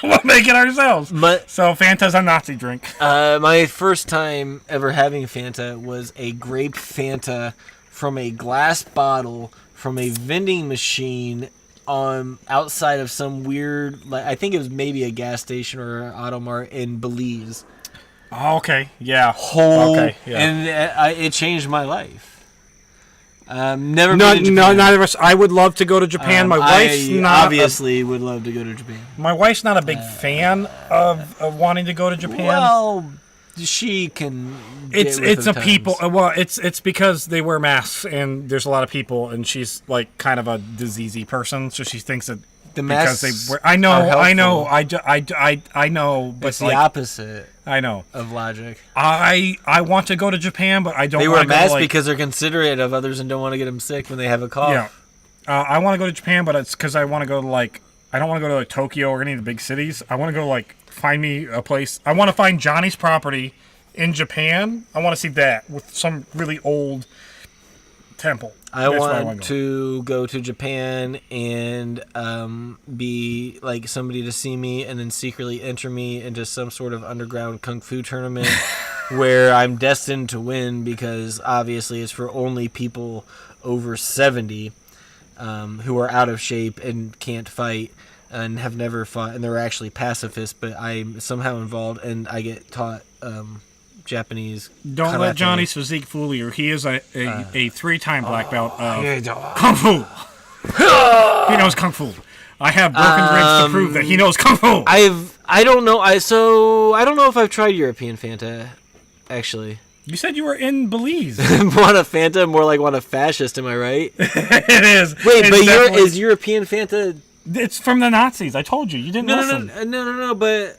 We'll make it ourselves." So Fanta's a Nazi drink. My first time ever having Fanta was a grape Fanta. From a glass bottle from a vending machine outside of some weird, like I think it was maybe a gas station or an Automart in Belize. Oh, okay, yeah. Okay, yeah. And it changed my life. Never been to Japan. No, neither of us. I would love to go to Japan. My wife's not obviously would love to go to Japan. My wife's not a big fan of wanting to go to Japan. Well, she can. It's a people. Well, it's because they wear masks and there's a lot of people, and she's like kind of a diseasy person, so she thinks that the masks. Because they wear. I know. I know. But it's the opposite. I know of logic. I want to go to Japan, but I don't. They wear masks because they're considerate of others and don't want to get them sick when they have a cough. Yeah, I want to go to Japan, but it's because I want to go to I don't want to go to like Tokyo or any of the big cities. I want to go find me a place. I want to find Johnny's property in Japan. I want to see that with some really old temple. I want to go to Japan and be like somebody to see me and then secretly enter me into some sort of underground kung fu tournament where I'm destined to win because obviously it's for only people over 70 who are out of shape and can't fight and have never fought, and they're actually pacifists, but I'm somehow involved and I get taught Japanese Don't karate. let Johnny's physique fool you. He is a 3-time black belt of Kung Fu. He knows Kung Fu. I have broken ribs to prove that he knows Kung Fu. I don't know. I don't know if I've tried European Fanta, actually. You said you were in Belize. Want a Fanta, more like want a fascist, am I right? It is. Wait, but is European Fanta... It's from the Nazis. I told you. You didn't listen. No, but...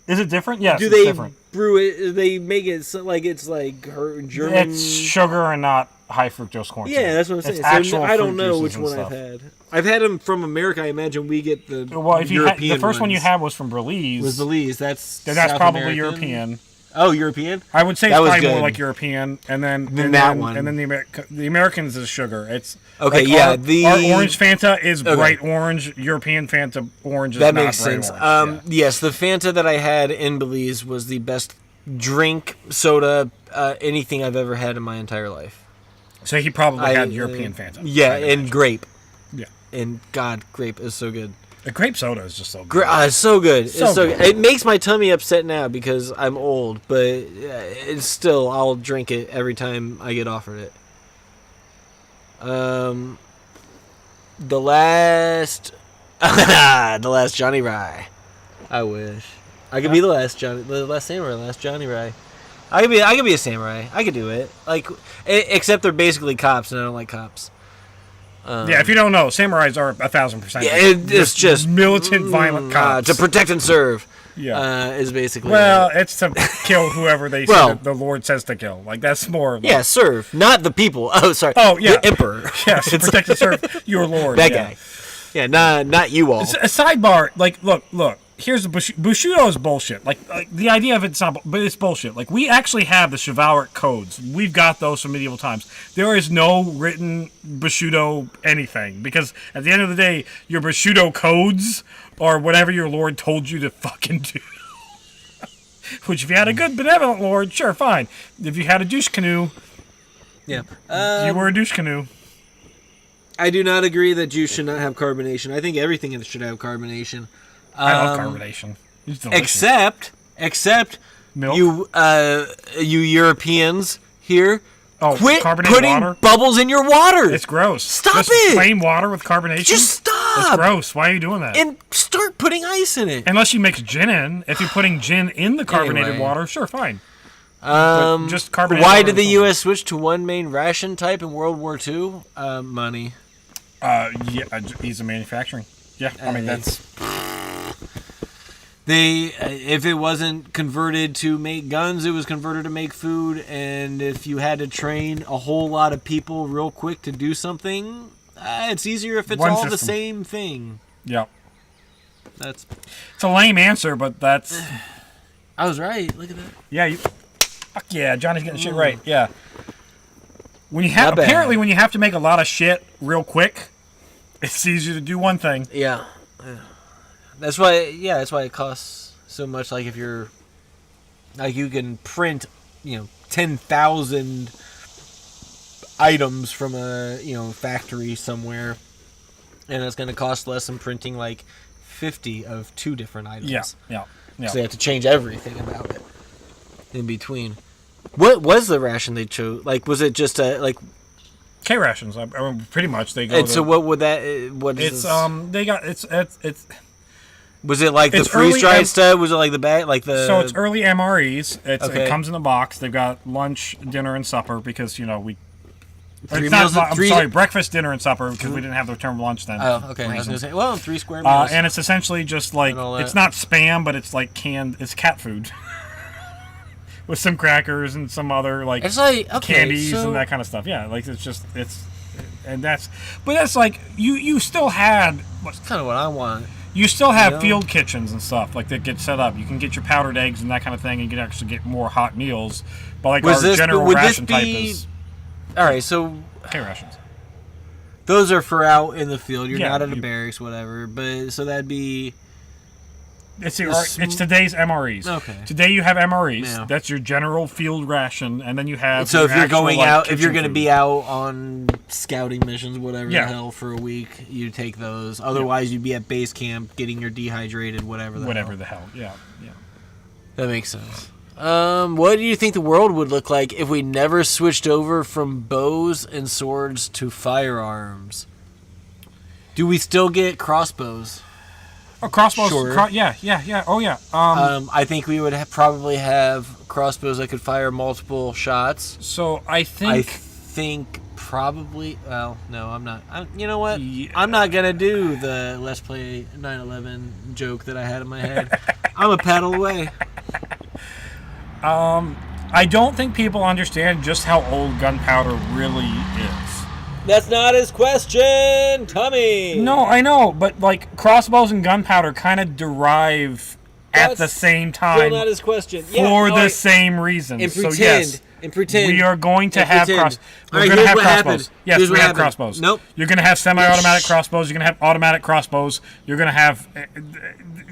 Is it different? Yes, do they different. Brew it? They make it so like it's like German... It's sugar and not high fructose corn syrup. Yeah, that's what I'm saying. So I don't know which one I've had. I've had them from America. I imagine we get the European the first ones. one you had was from Belize. Was Belize. That's probably American. European. Oh, European? I would say it's probably more like European, and then one. And then the Americans is sugar. It's okay. Our orange Fanta is bright orange. European Fanta orange is that not makes bright sense. Orange. Yes, the Fanta that I had in Belize was the best drink, soda, anything I've ever had in my entire life. So he probably had European Fanta. Yeah, and grape. Yeah, and God, grape is so good. The grape soda is just so good. It's so good. So good. It makes my tummy upset now because I'm old, but it's still, I'll drink it every time I get offered it. The last Johnny Rye. I wish I could be the last samurai, the last Johnny Rye. I could be a samurai. I could do it. Like, except they're basically cops, and I don't like cops. If you don't know, samurais are 1,000%. Yeah, it's just militant, violent cops. to protect and serve. Yeah, is basically. Well, it's to kill whoever they say that the Lord says to kill. Like that's more. Yeah, serve, not the people. Oh, sorry. Oh, yeah, the emperor. Yes, protect and serve your Lord. That guy. Yeah, not you all. A sidebar. Like, look. Here's the Bushido is bullshit. Like the idea of it's not, but it's bullshit. Like we actually have the chivalric codes. We've got those from medieval times. There is no written Bushido anything because at the end of the day, your Bushido codes are whatever your lord told you to fucking do. Which if you had a good benevolent lord, sure, fine. If you had a douche canoe, yeah, you were a douche canoe. I do not agree that juice should not have carbonation. I think everything should have carbonation. I love carbonation. It's delicious. Except milk. You Europeans here. Quit putting water? bubbles in your water. It's gross. Stop it. Plain water with carbonation. Just stop. It's gross. Why are you doing that? And start putting ice in it. Unless you mix gin in. If you're putting gin in the carbonated water, sure, fine. Just carbonated why water did the U.S. switch to one main ration type in World War II? Money. Ease of manufacturing. Yeah, I mean that's. If it wasn't converted to make guns, it was converted to make food. And if you had to train a whole lot of people real quick to do something, it's easier if it's one all system. the same thing. Yeah. It's a lame answer, but that's. I was right. Look at that. Yeah. Fuck yeah, Johnny's getting shit right. Yeah. When you have when you have to make a lot of shit real quick, it's easier to do one thing. Yeah. That's why it costs so much. Like if you're, like you can print, 10,000 items from a factory somewhere, and it's going to cost less than printing like 50 of 2 different items. Yeah. So they have to change everything about it in between. What was the ration they chose? Like, was it just K rations? I mean, pretty much they go. And so what would that? What is it's they got it's. Was it like the freeze-dried stuff? Was it like the bag? Like the... So it's early MREs. It comes in a box. They've got lunch, dinner, and supper because, we... breakfast, dinner, and supper because we didn't have the term lunch then. Oh, okay. I was going to say, 3 square meals. And it's essentially just like... It's not Spam, but it's like canned... It's cat food. With some crackers and some other, it's like, candies and that kind of stuff. Yeah, like, it's just... And that's... But that's like... You still had... That's kind of what I want. You still have field kitchens and stuff like that get set up. You can get your powdered eggs and that kind of thing, and you can actually get more hot meals. But like our general ration type is. All right, so K rations. Those are for out in the field. You're not at a barracks, whatever. But so that'd be. It's today's MREs. Okay. Today you have MREs. Yeah. That's your general field ration, and then you have. So if you're going out, if you're going to food. be out on scouting missions, whatever the hell, for a week, you take those. Otherwise, you'd be at base camp getting your dehydrated, whatever the hell. Yeah. That makes sense. What do you think the world would look like if we never switched over from bows and swords to firearms? Do we still get crossbows? Oh, crossbows. Sure. Yeah. Oh, yeah. I think we would probably have crossbows that could fire multiple shots. So I think probably. Well, no, I'm not. You know what? Yeah. I'm not gonna do the Let's Play 9/11 joke that I had in my head. I'm a paddle away. I don't think people understand just how old gunpowder really is. That's not his question, Tommy. No, I know, but like crossbows and gunpowder kind of derive at the same time. Still not his question. For the same reasons. And pretend. We are going to have crossbows. We're going to have crossbows. Yes, we're going to have crossbows. Nope. You're going to have semi-automatic crossbows. You're going to have automatic crossbows. You're going to have.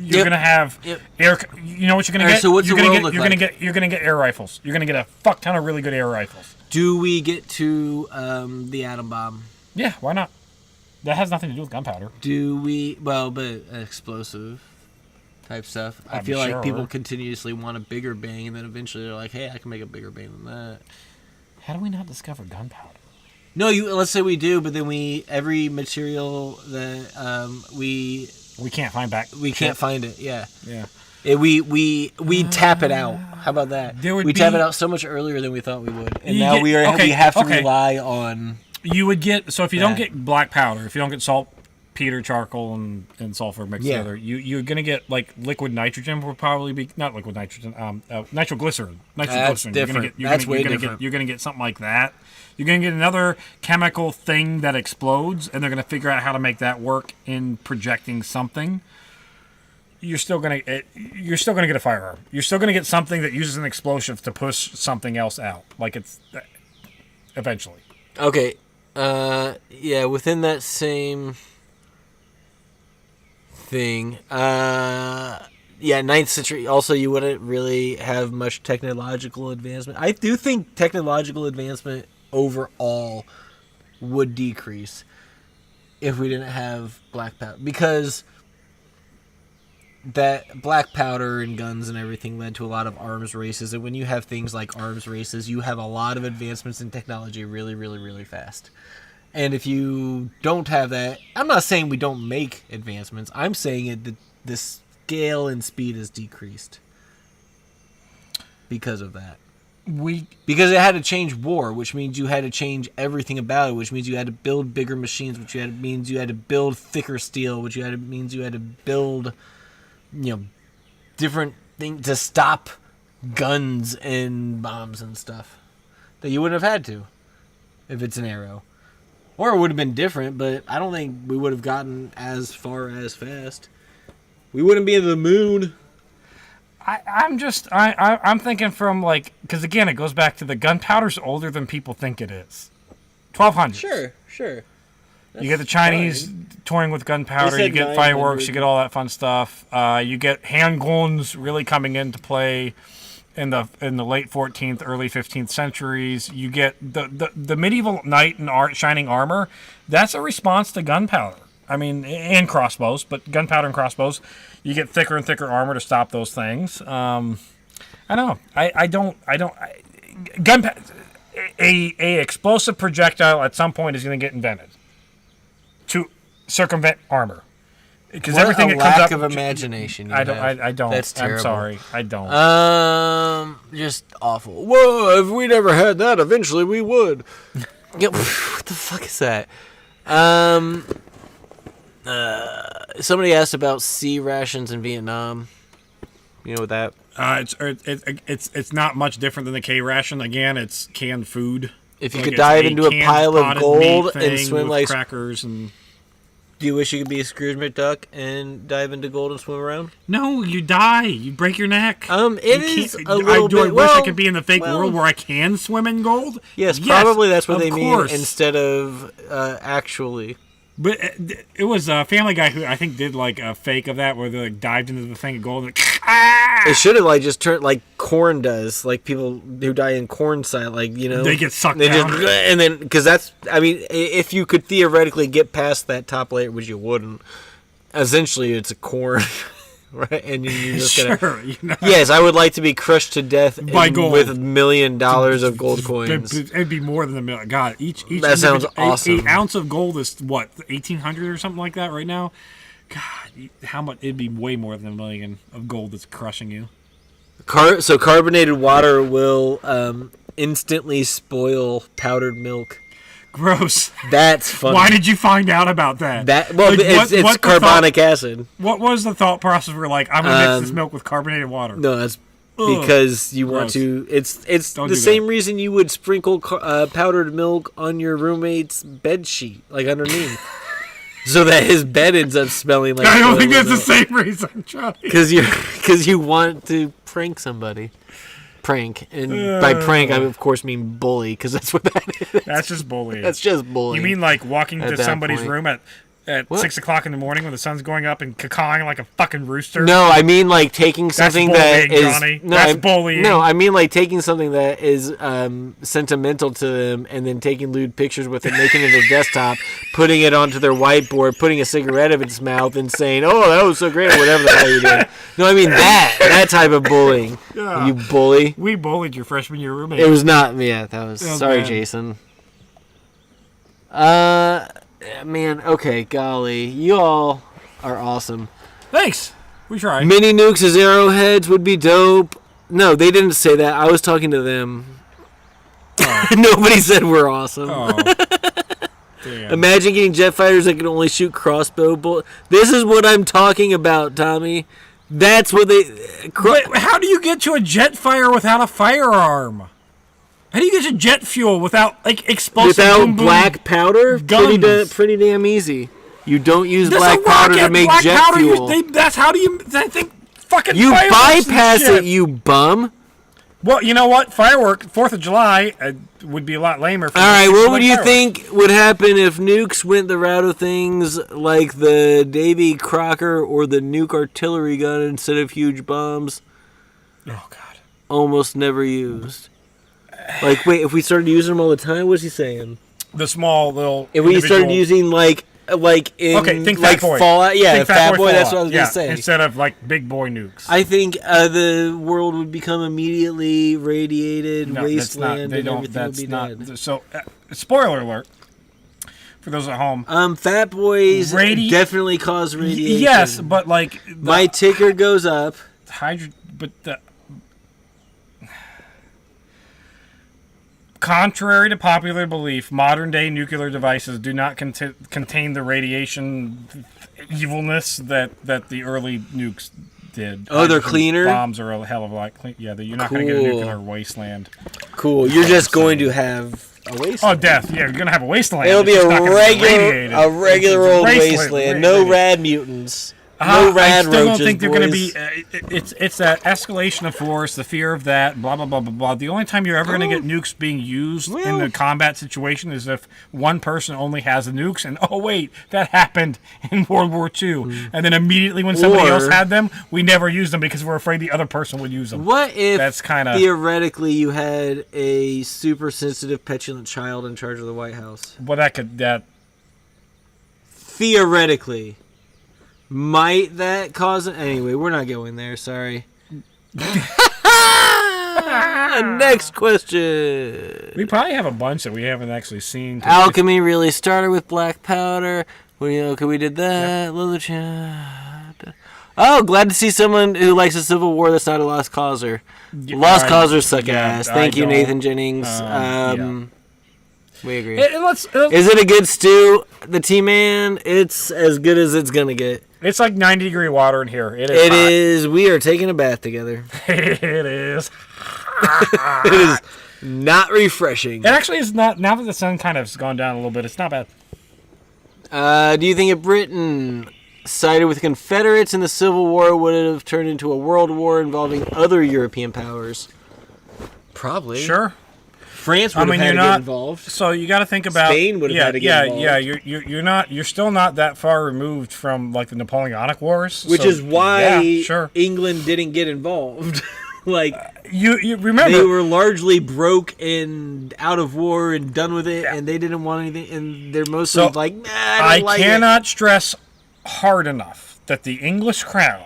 You're going to have air. You know what you're going to get? So what's the world look like? You're going to get air rifles. You're going to get a fuck ton of really good air rifles. Do we get to the atom bomb? Yeah, why not? That has nothing to do with gunpowder. Do we? Well, but explosive type stuff. I feel like people continuously want a bigger bang, and then eventually they're like, "Hey, I can make a bigger bang than that." How do we not discover gunpowder? No, let's say we do, but then every material that we can't find back. We can't find it. Yeah. Yeah. We tap it out. How about that? We tap it out so much earlier than we thought we would, and now we have to rely on. You would get, so if you don't get black powder, if you don't get saltpeter, charcoal, and sulfur mixed together, you're going to get, like, liquid nitrogen would probably be, not liquid nitrogen, nitroglycerin. That's different. That's way different. You're going to get something like that. You're going to get another chemical thing that explodes, and they're going to figure out how to make that work in projecting something. You're still going to get a firearm. You're still going to get something that uses an explosive to push something else out. Like, it's eventually. Okay. Within that same thing. 9th century. Also, you wouldn't really have much technological advancement. I do think technological advancement overall would decrease if we didn't have black powder, because that black powder and guns and everything led to a lot of arms races, and when you have things like arms races, you have a lot of advancements in technology really, really, really fast. And if you don't have that, I'm not saying we don't make advancements, I'm saying the scale and speed is decreased because of that. Because it had to change war, which means you had to change everything about it, which means you had to build bigger machines, which means you had to build thicker steel, which means you had to build, different things to stop guns and bombs and stuff that you wouldn't have had to if it's an arrow. Or it would have been different, but I don't think we would have gotten as far as fast. We wouldn't be in the moon. I'm thinking from, like, because again, it goes back to the gunpowder's older than people think it is. 1200. Sure. You get the Chinese toying with gunpowder, you get fireworks, you get all that fun stuff. You get handguns really coming into play in the late 14th, early 15th centuries. You get the medieval knight in shining armor. That's a response to gunpowder. I mean, and crossbows, but gunpowder and crossbows. You get thicker and thicker armor to stop those things. I don't know. Gunpowder. A explosive projectile at some point is going to get invented to circumvent armor. Because everything that comes up, lack of imagination. I don't. That's terrible. I'm sorry. I don't. Just awful. Whoa! If we never had that, eventually we would. What the fuck is that? Somebody asked about C rations in Vietnam. You know what that? It's not much different than the K ration. Again, it's canned food. If you could dive into a pile of gold and swim like crackers and. Do you wish you could be a Scrooge McDuck and dive into gold and swim around? No, you die. You break your neck. It is a little bit. I wish I could be in the fake world where I can swim in gold? Yes, probably that's what they mean instead of actually. But it was a Family Guy who I think did like a fake of that where they like dived into the thing of gold and It should have like just turned like corn does, like people who die in corn side, like they get sucked down, and then because that's if you could theoretically get past that top layer, which you wouldn't. Essentially, it's a corn, right? And you just gotta. Yes, I would like to be crushed to death by gold with $1 million of gold coins. It'd be more than $1 million. God, each that sounds awesome. 8 ounce of gold is what 1,800 or something like that right now. God, how much? It'd be way more than $1 million of gold that's crushing you. So carbonated water will instantly spoil powdered milk. Gross. That's funny. Why did you find out about that? It's carbonic acid. What was the thought process? We're like, I'm gonna mix this milk with carbonated water. No, that's because you want to. It's the same reason you would sprinkle powdered milk on your roommate's bed sheet, like underneath. So that his bed ends up smelling like. I don't think that's the same reason, Johnny. Because you want to prank somebody. Prank, and by prank I of course mean bully, because that's what that is. That's just bullying. That's just bullying. You mean like walking to somebody's room at 6 o'clock in the morning when the sun's going up and cawing like a fucking rooster? No, I mean like taking something that is Johnny. That's bullying. No, I mean like taking something that is sentimental to them and then taking lewd pictures with it, making it a desktop, putting it onto their whiteboard, putting a cigarette in its mouth and saying, "Oh, that was so great," or whatever the hell you did. No, I mean that type of bullying. Yeah. You bully. We bullied your freshman year roommate. It was not. Yeah, that was. Sorry, bad. Jason. Man, okay, golly. You all are awesome. Thanks. We tried. Mini nukes as arrowheads would be dope. No, they didn't say that. I was talking to them. Oh. Nobody said we're awesome. Oh. Damn. Imagine getting jet fighters that can only shoot crossbow bullets. This is what I'm talking about, Tommy. That's what they... Wait, how do you get to a jet fire without a firearm? How do you get to jet fuel without, like, explosive Without boom, boom black powder? guns? Pretty damn easy. You don't use There's black a powder rocket. to make Black jet powder, fuel. that's how do you... I think fucking You fireworks bypass and shit. it, you bum. Well, you know what? Firework, 4th of July would be a lot lamer. All right, what would you think would happen if nukes went the route of things like the Davy Crocker or the nuke artillery gun instead of huge bombs? Oh, God. Almost never used. Like, wait, if we started using them all the time, what's he saying? The small little... If we started using, like in think like Fat Boy. Fallout, yeah, Think Fat Boy. That's Fallout. what I was gonna say. Instead of like big boy nukes. I think the world would become immediately radiated, No, wasteland, that's not, and everything would be dead. So, spoiler alert for those at home. Fat Boys definitely cause radiation. Yes, but like my ticker goes up. Contrary to popular belief, modern-day nuclear devices do not contain the radiation evilness that the early nukes did. Oh, they're cleaner? Bombs are a hell of a lot cleaner. Yeah, you're not going to get a nuclear wasteland. Cool. You're just going to have a wasteland. Oh, death. Yeah, you're going to have a wasteland. It'll be It's a not gonna be regular old wasteland. No rad mutants. No rad I still roaches, don't think they're going to be. boys. It's that escalation of force, the fear of that, blah blah blah blah blah. The only time you're ever going to get nukes being used in the combat situation is if one person only has the nukes, and oh wait, that happened in World War II, and then immediately when somebody else had them, we never used them because we're afraid the other person would use them. What if that's kinda, theoretically you had a super sensitive, petulant child in charge of the White House? Well, that theoretically. Might that cause it? Anyway, we're not going there. Sorry. Next question. We probably have a bunch that we haven't actually seen. Alchemy really started with black powder. Well, we did that. Yep. Oh, glad to see someone who likes a civil war that's not a lost causer. Lost causers suck ass. Thank you, Nathan Jennings. We agree. Is it a good stew? The T-Man, it's as good as it's going to get. It's like 90-degree water in here. It is. We are taking a bath together. It is. It is not refreshing. It actually is not. Now that the sun kind of has gone down a little bit, it's not bad. Do you think if Britain sided with Confederates in the Civil War, would it have turned into a world war involving other European powers? Probably. Sure. France would have had to get involved. So you got to think about Spain would have had to get involved. Yeah. You're still not that far removed from like the Napoleonic Wars, which is why England didn't get involved. You remember they were largely broke and out of war and done with it, and they didn't want anything. And they're mostly I cannot stress hard enough that the English crown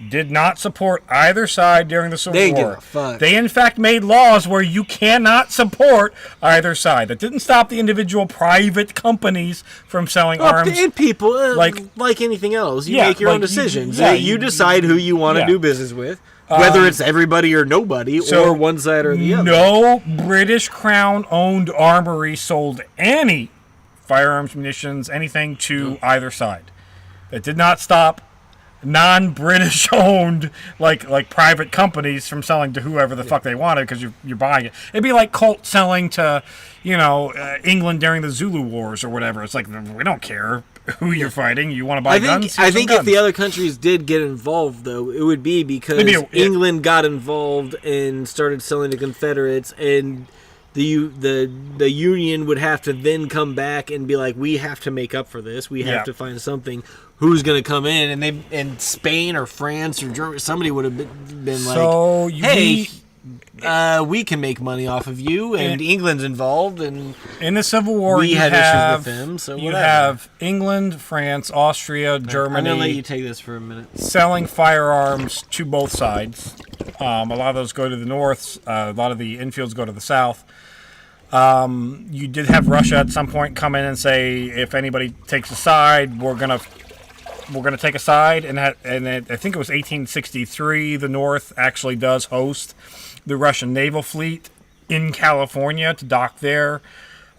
did not support either side during the Civil War. They, in fact, made laws where you cannot support either side. That didn't stop the individual private companies from selling arms. And people, like anything else, you make your own decisions. You decide who you want to do business with, whether it's everybody or nobody, or one side or the other. No British Crown-owned armory sold any firearms, munitions, anything to either side. It did not stop non-British owned like private companies from selling to whoever the fuck they wanted because you're buying it. It'd be like Colt selling to England during the Zulu Wars or whatever. It's like, we don't care who you're fighting. You want to buy guns? I think if the other countries did get involved, though, it would be because England got involved and started selling to Confederates, and the Union would have to then come back and be like, we have to make up for this. We have to find something. Who's going to come in? And Spain or France or Germany, somebody would have been like, hey, we can make money off of you, and England's involved. And in the Civil War, we had issues with them. So you have England, France, Austria, Germany. I'm going to let you take this for a minute. Selling firearms to both sides. A lot of those go to the north. A lot of the infields go to the south. You did have Russia at some point come in and say, if anybody takes a side, we're gonna take a side. And I think it was 1863. The North actually does host the Russian naval fleet in California to dock there.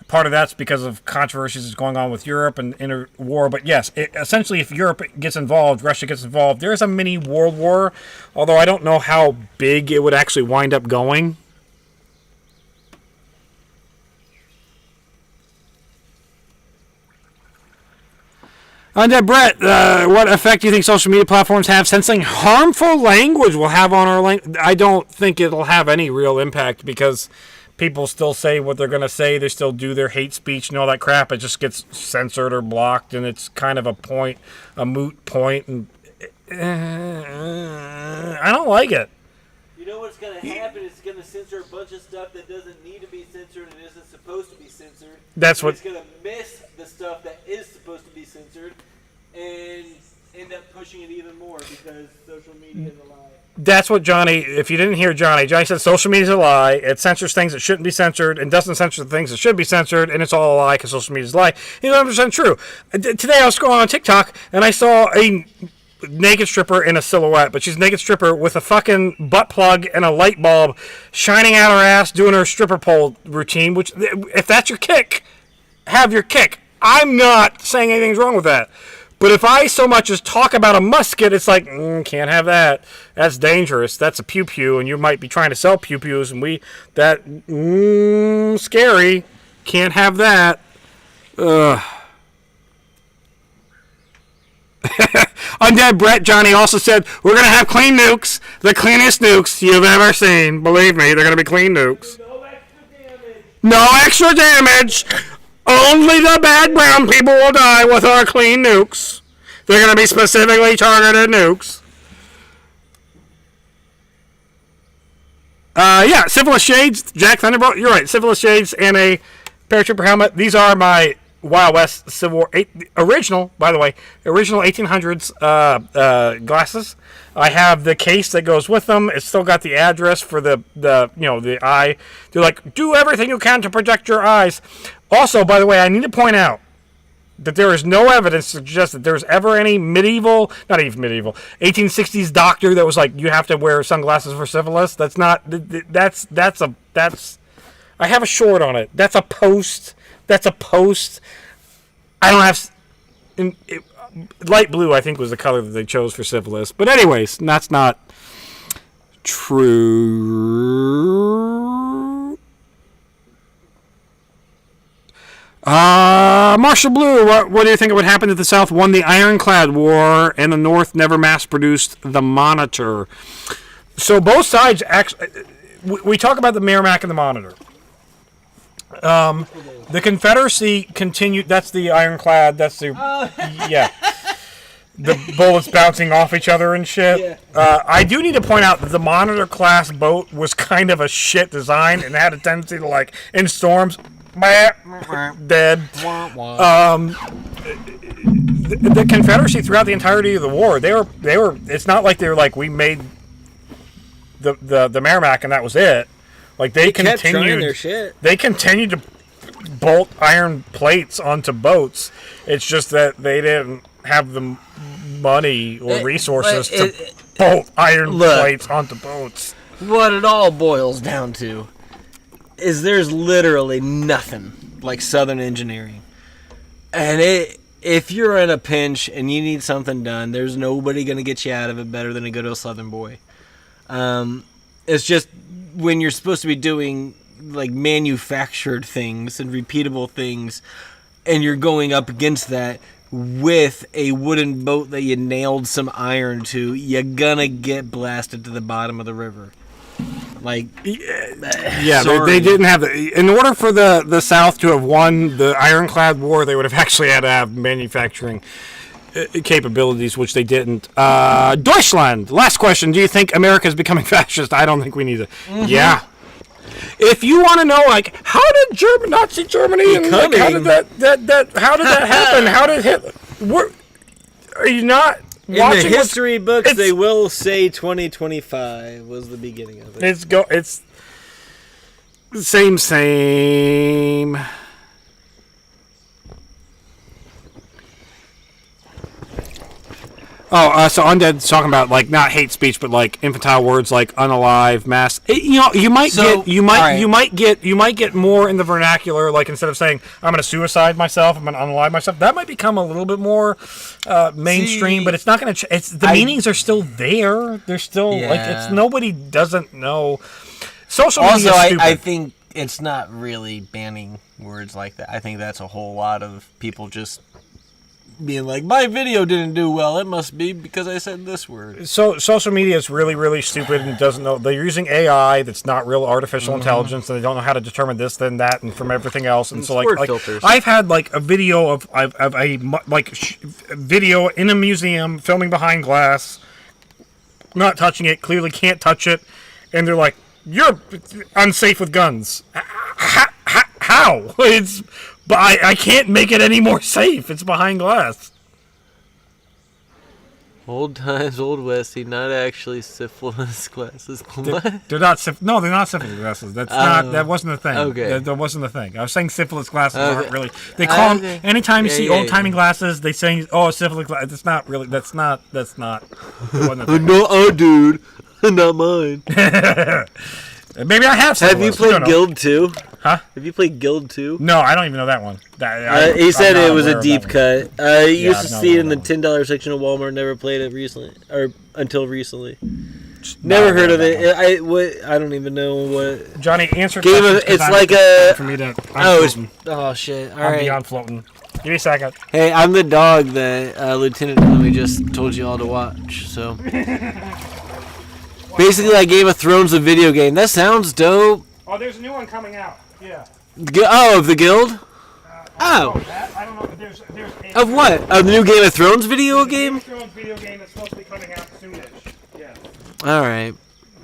Part of that's because of controversies that's going on with Europe and inter-war. But yes, essentially, if Europe gets involved, Russia gets involved, there is a mini world war, although I don't know how big it would actually wind up going. Undead Brett, what effect do you think social media platforms have censoring harmful language will have on our language? I don't think it'll have any real impact because people still say what they're going to say. They still do their hate speech and all that crap. It just gets censored or blocked, and it's kind of a moot point. And I don't like it. You know what's going to happen? It's going to censor a bunch of stuff that doesn't need to be censored and isn't supposed to be censored. That's what. It's going to miss the stuff that is supposed to be censored and end up pushing it even more because social media is a lie. That's what Johnny, if you didn't hear Johnny said social media is a lie. It censors things that shouldn't be censored and doesn't censor the things that should be censored, and it's all a lie because social media is a lie. He's 100% true. Today I was scrolling on TikTok, and I saw a naked stripper in a silhouette, but she's a naked stripper with a fucking butt plug and a light bulb shining out her ass doing her stripper pole routine, which, if that's your kick, have your kick. I'm not saying anything's wrong with that. But if I so much as talk about a musket, it's like, can't have that. That's dangerous. That's a pew-pew, and you might be trying to sell pew-pews, and scary. Can't have that. Ugh. Undead Brett Johnny also said, we're going to have clean nukes. The cleanest nukes you've ever seen. Believe me, they're going to be clean nukes. No extra damage. No extra damage. Only the bad brown people will die with our clean nukes. They're going to be specifically targeted nukes. Yeah, Syphilis Shades, Jack Thunderbolt, you're right. Syphilis Shades and a paratrooper helmet. These are my Wild West Civil War, original 1800s glasses. I have the case that goes with them. It's still got the address for the eye. They're like, do everything you can to protect your eyes. Also, by the way, I need to point out that there is no evidence to suggest that there's ever any not even medieval, 1860s doctor that was like, you have to wear sunglasses for syphilis. That's not, that's, I have a short on it. That's a post. I don't have, light blue, I think, was the color that they chose for syphilis. But anyways, that's not true. Marshall Blue, what do you think would happen if the South won the Ironclad War and the North never mass-produced the Monitor? So both sides actually, we talk about the Merrimack and the Monitor. The Confederacy continued. That's the Ironclad. That's the yeah. The bullets bouncing off each other and shit. Yeah. I do need to point out that the Monitor class boat was kind of a shit design and had a tendency to, like, in storms, dead. The Confederacy throughout the entirety of the war, they were. It's not like they were like, we made the Merrimack and that was it. Like they continued their shit. They continued to bolt iron plates onto boats. It's just that they didn't have the money or resources to bolt iron plates onto boats. What it all boils down to is there's literally nothing like Southern engineering. And if you're in a pinch and you need something done, there's nobody going to get you out of it better than a good old Southern boy. It's just when you're supposed to be doing like manufactured things and repeatable things, and you're going up against that with a wooden boat that you nailed some iron to, you're gonna get blasted to the bottom of the river. Like, yeah, they didn't have the. In order for the South to have won the Ironclad War, they would have actually had to have manufacturing capabilities, which they didn't. Deutschland. Last question. Do you think America is becoming fascist? I don't think we need to. Mm-hmm. Yeah. If you want to know, like, how did Nazi Germany and like, how did that happen? How did Hitler? Are you not watching? In the history books, they will say 2025 was the beginning of it. It's same. Oh, so Undead's talking about like not hate speech, but like infantile words like unalive, mass. You might get more in the vernacular. Like instead of saying I'm going to suicide myself, I'm going to unalive myself. That might become a little bit more mainstream, but it's not going to. The meanings are still there. They're still like it's nobody doesn't know. Social media. Also, I think it's not really banning words like that. I think that's a whole lot of people just being like, my video didn't do well. It must be because I said this word. So social media is really, really stupid and doesn't know. They're using AI that's not real artificial intelligence, and they don't know how to determine this, then that, and from everything else. And so, like filters. I've had like a video of a video in a museum filming behind glass, not touching it, clearly can't touch it, and they're like, "You're unsafe with guns." How? But I can't make it any more safe. It's behind glass. Old times, old westy, not actually syphilis glasses. They're not syphilis glasses. That's not. That wasn't the thing. Okay. That wasn't the thing. I was saying syphilis glasses aren't really. They call them anytime you see old timey glasses. They say, "Oh, syphilis glasses." It's not really. That's not. It wasn't the thing. No, dude, not mine. Maybe I have. Have you played Guild 2? Huh? Have you played Guild 2? No, I don't even know that one. He said it was a deep cut. You used to see it in the $10 section of Walmart. Never played it recently, or until recently. Never heard of it. I don't even know what. Johnny, answer. It's like a. For me to. Oh shit! All right. I'm beyond floating. Give me a second. Hey, I'm the dog that Lieutenant Tommy just told you all to watch. So. Basically, like Game of Thrones, a video game. That sounds dope. Oh, there's a new one coming out. Yeah. Of the Guild? I don't know. There's of what? Of the new Game of Thrones video game? Game of Thrones video game that's supposed to be coming out soonish. Yeah. Alright.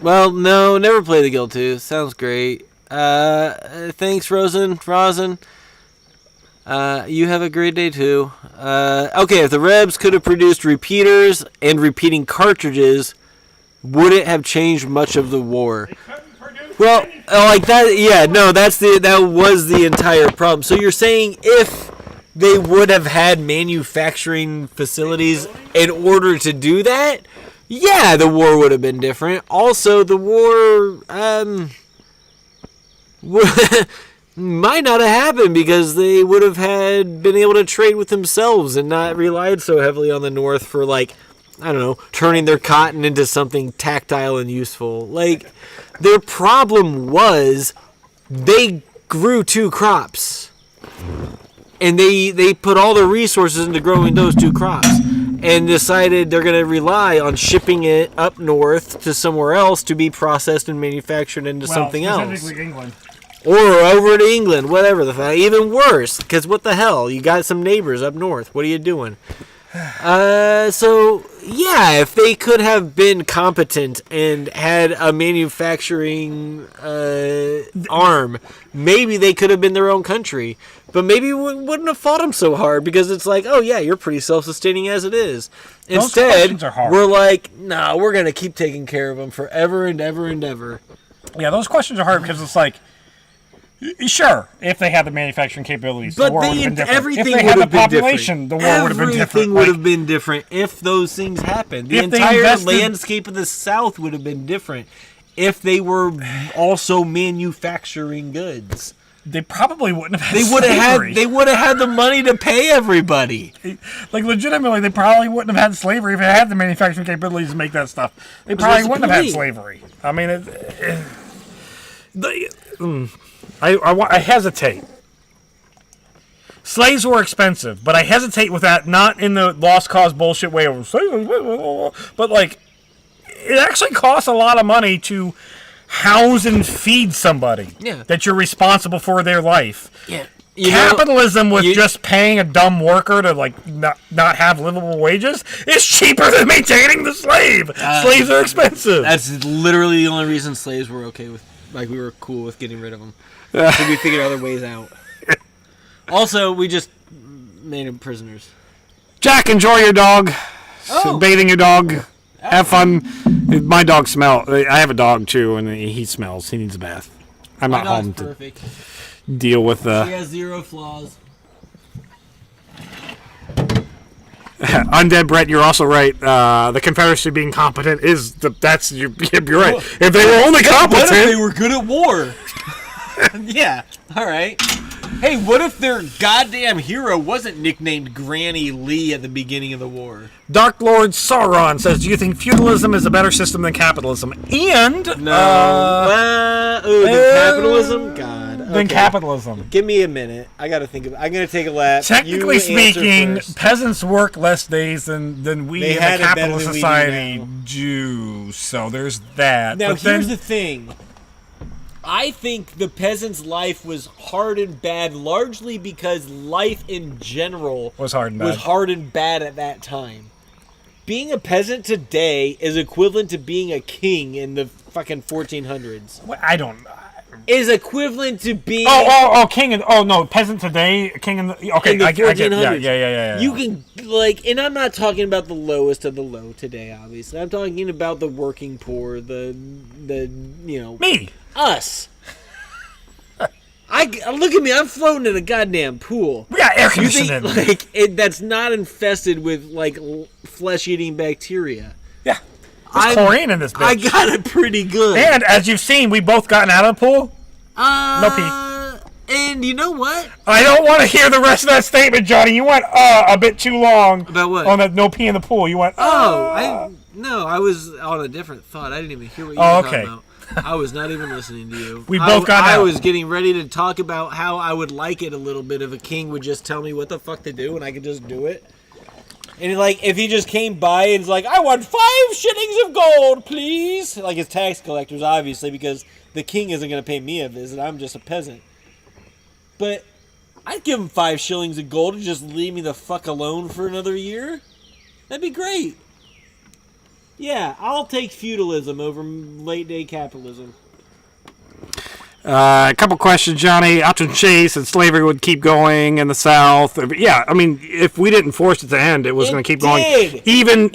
Well, no, never played the Guild 2. Sounds great. Thanks, Rosin. You have a great day, too. Okay, if the Rebs could have produced repeaters and repeating cartridges, would it have changed much of the war? Well, like that, yeah, no, that was the entire problem. So you're saying if they would have had manufacturing facilities in order to do that, yeah, the war would have been different. Also, the war might not have happened because they would have been able to trade with themselves and not relied so heavily on the North for, like, I don't know, turning their cotton into something tactile and useful. Like, their problem was they grew 2 crops. And they put all their resources into growing those 2 crops. And decided they're going to rely on shipping it up north to somewhere else to be processed and manufactured into something else. Specifically England. Or over to England, whatever the fuck. Even worse, because what the hell? You got some neighbors up north. What are you doing? So, yeah, if they could have been competent and had a manufacturing arm, maybe they could have been their own country. But maybe we wouldn't have fought them so hard because it's like, oh, yeah, you're pretty self-sustaining as it is. Instead, we're like, nah, we're going to keep taking care of them forever and ever and ever. Yeah, those questions are hard because it's like, sure, if they had the manufacturing capabilities, but the war would have been different. Everything if they would had have the population, been different. The war would have been different. Everything would have been different if those things happened. The entire landscape of the South would have been different if they were also manufacturing goods. They probably wouldn't have had slavery. They would have had the money to pay everybody. Like, legitimately, they probably wouldn't have had slavery if they had the manufacturing capabilities to make that stuff. They probably wouldn't have had slavery. I mean, I hesitate. Slaves were expensive, but I hesitate with that, not in the lost cause bullshit way of slaves, but like, it actually costs a lot of money to house and feed somebody that you're responsible for their life. Yeah. Capitalism with just paying a dumb worker to like not have livable wages is cheaper than maintaining the slave. Slaves are expensive. That's literally the only reason slaves were okay with, like, we were cool with getting rid of them. So we figured other ways out. Also, we just made them prisoners. Jack, enjoy your dog. Bathing your dog. Have fun. My dog smells. I have a dog too, and he smells. He needs a bath. I'm not home to deal with She has 0 flaws. Undead Brett, you're also right. The Confederacy being competent is you're right. If they were only competent, what if they were good at war? Yeah. All right. Hey, what if their goddamn hero wasn't nicknamed Granny Lee at the beginning of the war? Dark Lord Sauron says, "Do you think feudalism is a better system than capitalism?" And no, than capitalism. God. Than capitalism. Give me a minute. I gotta think of. I'm gonna take a lap. Technically speaking, peasants work less days than we in a capitalist society do. So there's that. Now here's the thing. I think the peasant's life was hard and bad largely because life in general was hard and bad at that time. Being a peasant today is equivalent to being a king in the fucking 1400s. Well, I don't know. Is equivalent to being king and no peasant today, king in the okay. In the 1400s. Yeah. You can and I'm not talking about the lowest of the low today. Obviously, I'm talking about the working poor, the me, us. Look at me. I'm floating in a goddamn pool. We got air conditioning. That's not infested with flesh-eating bacteria. Yeah. There's chlorine in this bitch. I got it pretty good. And as you've seen, we both gotten out of the pool. No pee. And you know what? I don't want to hear the rest of that statement, Johnny. You went a bit too long. About what? On that no pee in the pool. You went I was on a different thought. I didn't even hear what you were talking about. I was not even listening to you. We both got out. I was getting ready to talk about how I would like it a little bit if a king would just tell me what the fuck to do and I could just do it. And if he just came by and was like, I want 5 shillings of gold, please. Like his tax collectors, obviously, because the king isn't going to pay me a visit. I'm just a peasant. But I'd give him 5 shillings of gold and just leave me the fuck alone for another year. That'd be great. Yeah, I'll take feudalism over late-day capitalism. A couple questions, Johnny. Alton Chase said slavery would keep going in the South. Yeah, I mean, if we didn't force it to end, it was going to keep going. Even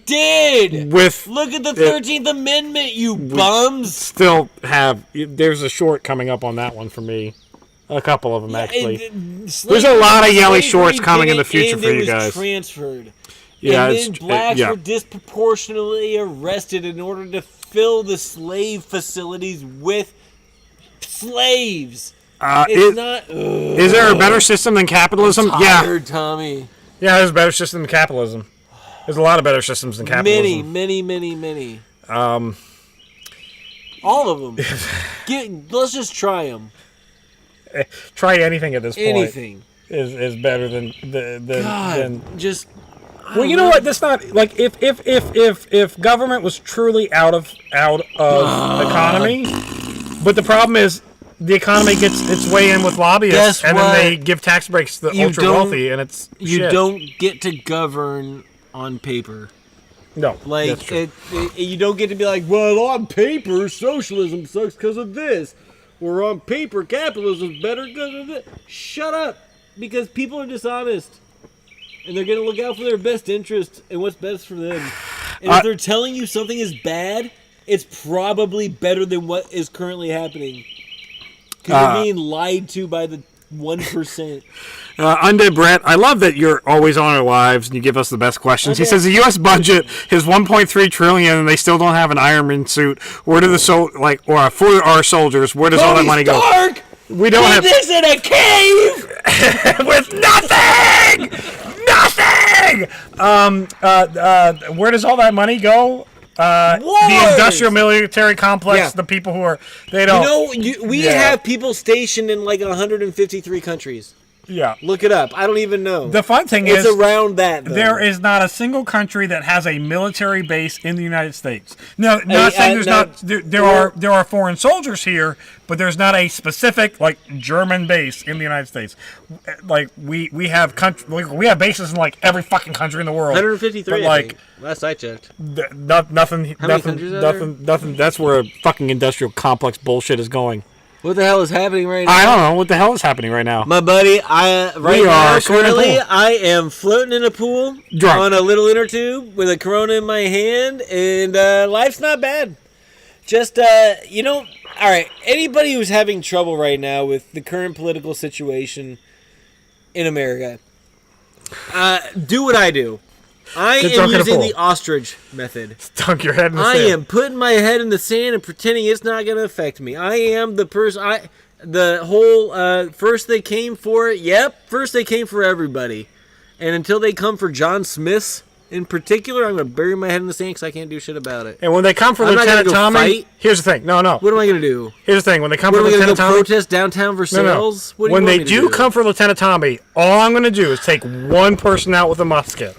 did. With look at the 13th Amendment, you bums. Still have. There's a short coming up on that one for me. A couple of them actually. There's a lot of yellow shorts coming in the future for you guys. Transferred. Yeah, and then blacks were disproportionately arrested in order to fill the slave facilities with slaves. Is there a better system than capitalism? I'm tired, Tommy. Yeah, there's a better system than capitalism. There's a lot of better systems than capitalism. Many. All of them. Let's just try them. Try anything at this point. Anything is better than just. Well, you know what? That's not like if government was truly out of economy, but the problem is the economy gets its way in with lobbyists, and then they give tax breaks to the ultra wealthy, and it's you don't get to govern on paper. No, you don't get to be like, well, on paper socialism sucks because of this, or on paper capitalism's better because of this. Shut up, because people are dishonest. And they're going to look out for their best interest and what's best for them. And if they're telling you something is bad, it's probably better than what is currently happening. Because you're being lied to by the 1%. Undead Brett, I love that you're always on our lives and you give us the best questions. Okay. He says the U.S. budget is $1.3 trillion and they still don't have an Iron Man suit. Where do or for our soldiers? Where does all that money go? Stark We don't have this in a cave with nothing. Nothing! Where does all that money go? The industrial military complex, the people who are... They don't... we have people stationed in 153 countries. Yeah. Look it up. I don't even know. The fun thing is... It's around that, though. There is not a single country that has a military base in the United States. No, not saying there's not... There are foreign soldiers here, but there's not a specific, German base in the United States. We have we have bases in, every fucking country in the world. 153, but, I think. Last I checked. Nothing... How many countries are there? Nothing... That's where fucking industrial complex bullshit is going. What the hell is happening right now? I don't know. What the hell is happening right now? My buddy, currently, I am floating in a pool on a little inner tube with a Corona in my hand, and life's not bad. Just, all right, anybody who's having trouble right now with the current political situation in America, do what I do. I am using the ostrich method. Dunk your head in the I sand. am putting my head in the sand and pretending it's not going to affect me. I am the person. The whole first they came for it. Yep, first they came for everybody, and until they come for John Smith's in particular, I'm going to bury my head in the sand because I can't do shit about it. And when they come for I'm not Lieutenant gonna go Tommy, fight. here's the thing. No. What am I going to do? Here's the thing. When they come What for am I going to Lieutenant go Tommy, protest downtown Versailles? What do you when want they me to do come for Lieutenant Tommy, all I'm going to do is take one person out with a musket.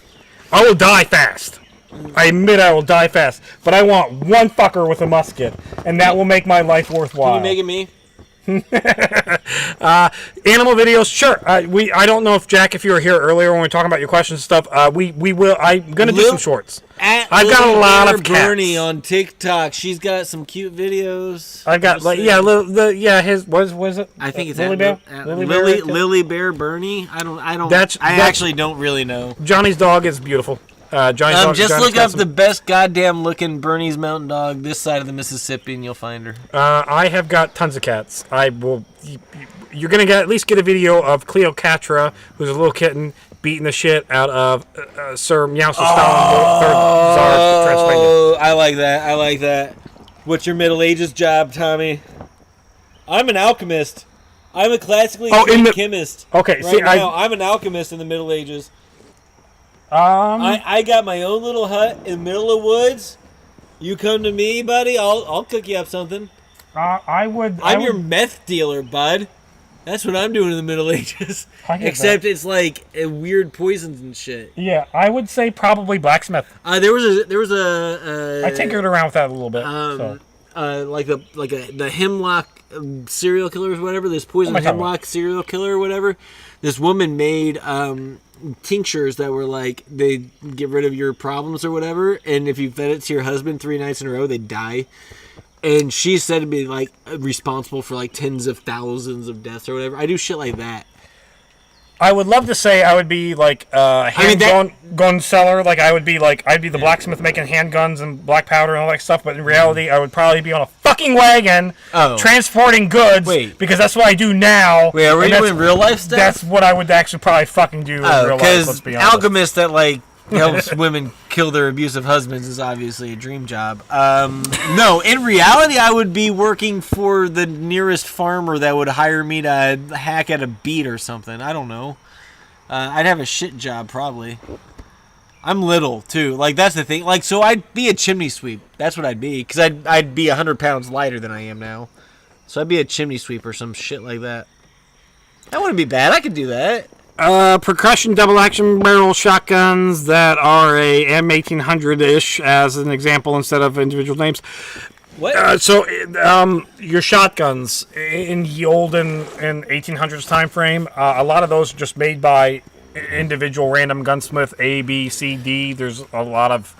I will die fast. I admit I will die fast, but I want one fucker with a musket, and that will make my life worthwhile. Can you make it me? Animal videos, sure. I don't know if Jack, if you were here earlier when we were talking about your questions and stuff. We will. I'm gonna do some shorts. I've got a lot of cats. Bernie on TikTok. She's got some cute videos. I've got his was it? I think it's Lily Bear. Lily Bear Bernie. I actually don't really know. Johnny's dog is beautiful. Johnny's just look up the best goddamn looking Bernese Mountain Dog this side of the Mississippi, and you'll find her. I have got tons of cats. I will. You're gonna at least get a video of Cleopatra, who's a little kitten, beating the shit out of Sir Meowscles Stalin, third Tsar of Transylvania. Oh, I like that. What's your Middle Ages job, Tommy? I'm an alchemist. I'm a classically trained chemist. Okay, I'm an alchemist in the Middle Ages. I got my own little hut in the middle of woods. You come to me, buddy. I'll cook you up something. I'm your meth dealer, bud. That's what I'm doing in the Middle Ages. Except it's like weird poisons and shit. Yeah, I would say probably blacksmith. There was a. I tinkered around with that a little bit. The hemlock serial killers, whatever. This poison hemlock serial killer, or whatever. This woman made tinctures that were like they get rid of your problems or whatever, and if you fed it to your husband 3 nights in a row, they'd die. And she's said to be like responsible for like tens of thousands of deaths or whatever. I do shit like that. I would love to say I would be like a gun seller. Like I'd be the blacksmith making handguns and black powder and all that stuff. But in reality, I would probably be on a fucking wagon transporting goods. Wait. Because that's what I do now. Wait, are we doing real life stuff? That's what I would actually probably fucking do in real life. Let's be honest. Alchemist that like helps women kill their abusive husbands is obviously a dream job. No, in reality, I would be working for the nearest farmer that would hire me to hack at a beet or something. I don't know. I'd have a shit job probably. I'm little too. Like that's the thing. Like so, I'd be a chimney sweep. That's what I'd be because I'd be 100 pounds lighter than I am now. So I'd be a chimney sweep or some shit like that. That wouldn't be bad. I could do that. Percussion double action barrel shotguns that are a M1800-ish as an example instead of individual names. What? Your shotguns in the olden and 1800s time frame, a lot of those are just made by individual random gunsmith A, B, C, D. There's a lot of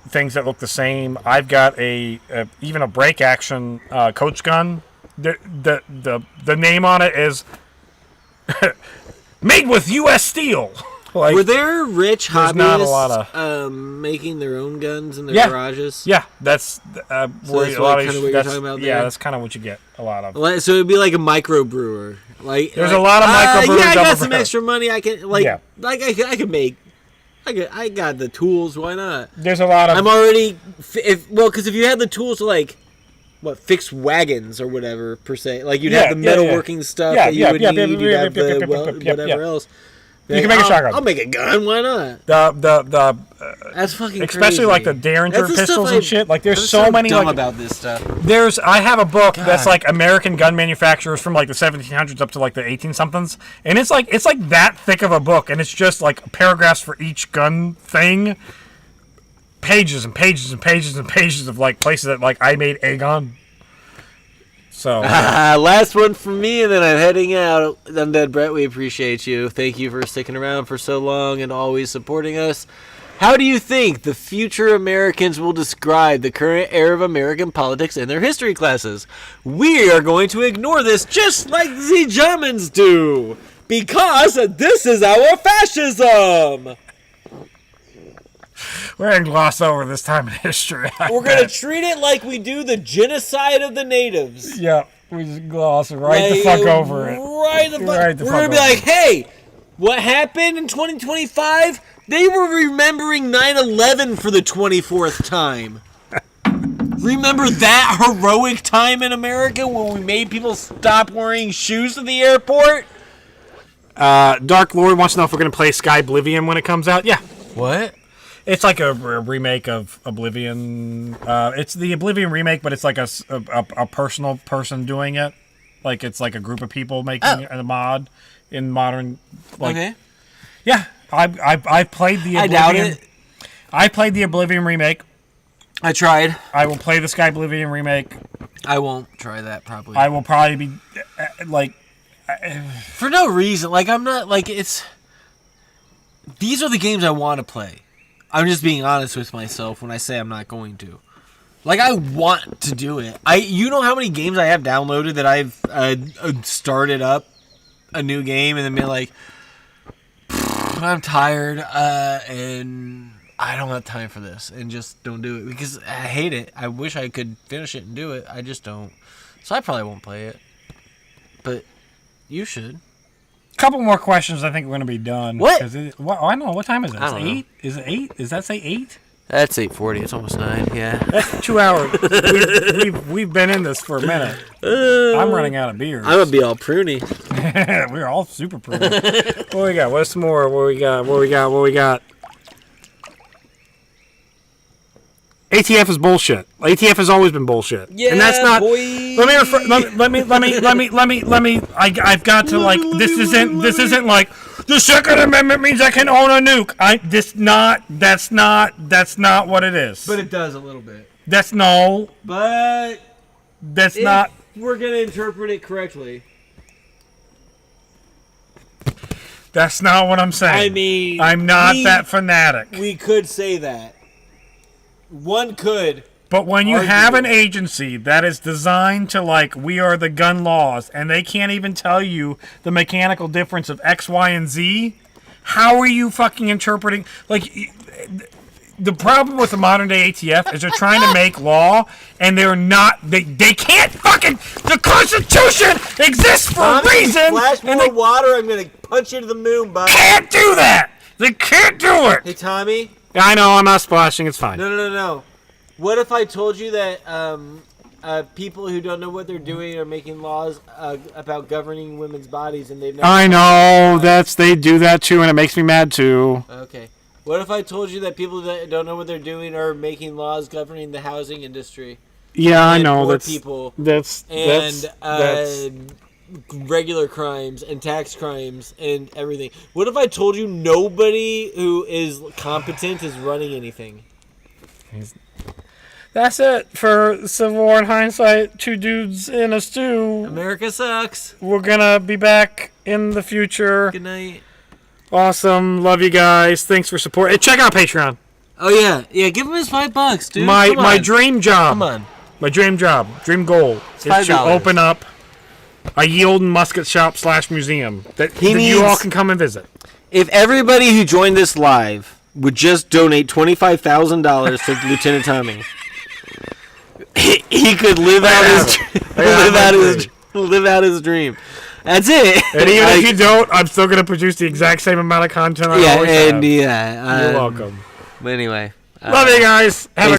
things that look the same. I've got even a break action coach gun. The name on it is made with U.S. steel. Like, were there rich hobbyists making their own guns in their garages? Yeah, that's where a lot of what you're talking about there? Yeah, that's kind of what you get a lot of. So it'd be like a microbrewer. Like there's a lot of microbrewers. Yeah, I got some extra money. I can I can make. I got the tools. Why not? There's a lot of. I'm already because if you had the tools to like. Fix wagons or whatever per se. Like you'd have the metalworking stuff that you would need. You'd have whatever else. You can make a shotgun. I'll make a gun. Why not? That's fucking especially crazy. Like the Derringer pistols and shit. Like there's so many. Dumb about this stuff. I have a book that's like American gun manufacturers from like the 1700s up to like the 18 somethings, and it's like that thick of a book, and it's just like paragraphs for each gun thing. Pages and pages and pages and pages of like places that like I made a gun. So last one from me, and then I'm heading out. Undead Brett, we appreciate you. Thank you for sticking around for so long and always supporting us. How do you think the future Americans will describe the current era of American politics in their history classes? We are going to ignore this just like the Germans do, because this is our fascism. We're going to gloss over this time in history. We're going to treat it like we do the genocide of the natives. Yeah, we just gloss right the fuck over it. We're going to be like, hey, what happened in 2025? They were remembering 9/11 for the 24th time. Remember that heroic time in America when we made people stop wearing shoes to the airport? Dark Lord wants to know if we're going to play Sky Oblivion when it comes out. Yeah. What? It's like a remake of Oblivion. It's the Oblivion remake, but it's like a personal person doing it. Like it's like a group of people making a mod in modern. Like, Okay. Yeah, I played the Oblivion. I doubt it. I played the Oblivion remake. I tried. I will play the Sky Oblivion remake. I won't try that probably. I will probably be like. For no reason. Like, I'm not, like, it's... These are the games I want to play. I'm just being honest with myself when I say I'm not going to. Like, I want to do it. You know how many games I have downloaded that I've started up a new game and then been like, I'm tired, and I don't have time for this, and just don't do it. Because I hate it. I wish I could finish it and do it. I just don't. So I probably won't play it. But... You should. Couple more questions. I think we're going to be done. What? I don't know. What time is it? I don't know. 8? Is it 8? Does that say 8? That's 8:40. It's almost 9. Yeah. That's 2 hours. we've been in this for a minute. I'm running out of beers. I'm gonna be all pruny. We're all super pruny. What we got? What's more? What we got? ATF is bullshit. ATF has always been bullshit. Yeah, and that's not. boy. Let me. I've got to like. This isn't like the Second Amendment means I can own a nuke. That's not what it is. But it does a little bit. That's no. But that's not. We're gonna interpret it correctly. That's not what I'm saying. I mean, I'm not that fanatic. We could say that. One could. But when you have an agency that is designed to, like, we are the gun laws, and they can't even tell you the mechanical difference of X, Y, and Z, how are you fucking interpreting? Like, the problem with the modern day ATF is they're trying to make law, and they're not. They can't fucking. The Constitution exists for a reason. Splash more water, I'm gonna punch you to the moon, bud. Can't do that. They can't do it. Hey, Tommy. I know, I'm not splashing. It's fine. No. What if I told you that people who don't know what they're doing are making laws about governing women's bodies and they've never... I know. They do that too, and it makes me mad too. Okay. What if I told you that people that don't know what they're doing are making laws governing the housing industry? Yeah, I know. That's people. That's regular crimes and tax crimes and everything. What if I told you nobody who is competent is running anything? That's it for Civil War in Hindsight. 2 dudes in a stew. America sucks. We're gonna be back in the future. Good night. Awesome. Love you guys. Thanks for support. Hey, check out Patreon. Oh yeah. Give him his $5, dude. My dream job. Come on. My dream job. Dream goal is to open up a yield and musket shop / museum that you all can come and visit. If everybody who joined this live would just donate $25,000 to Lieutenant Tommy, he could live out his dream. That's it. And even if you don't, I'm still going to produce the exact same amount of content I always have. You're welcome. But anyway. Love you guys. Have a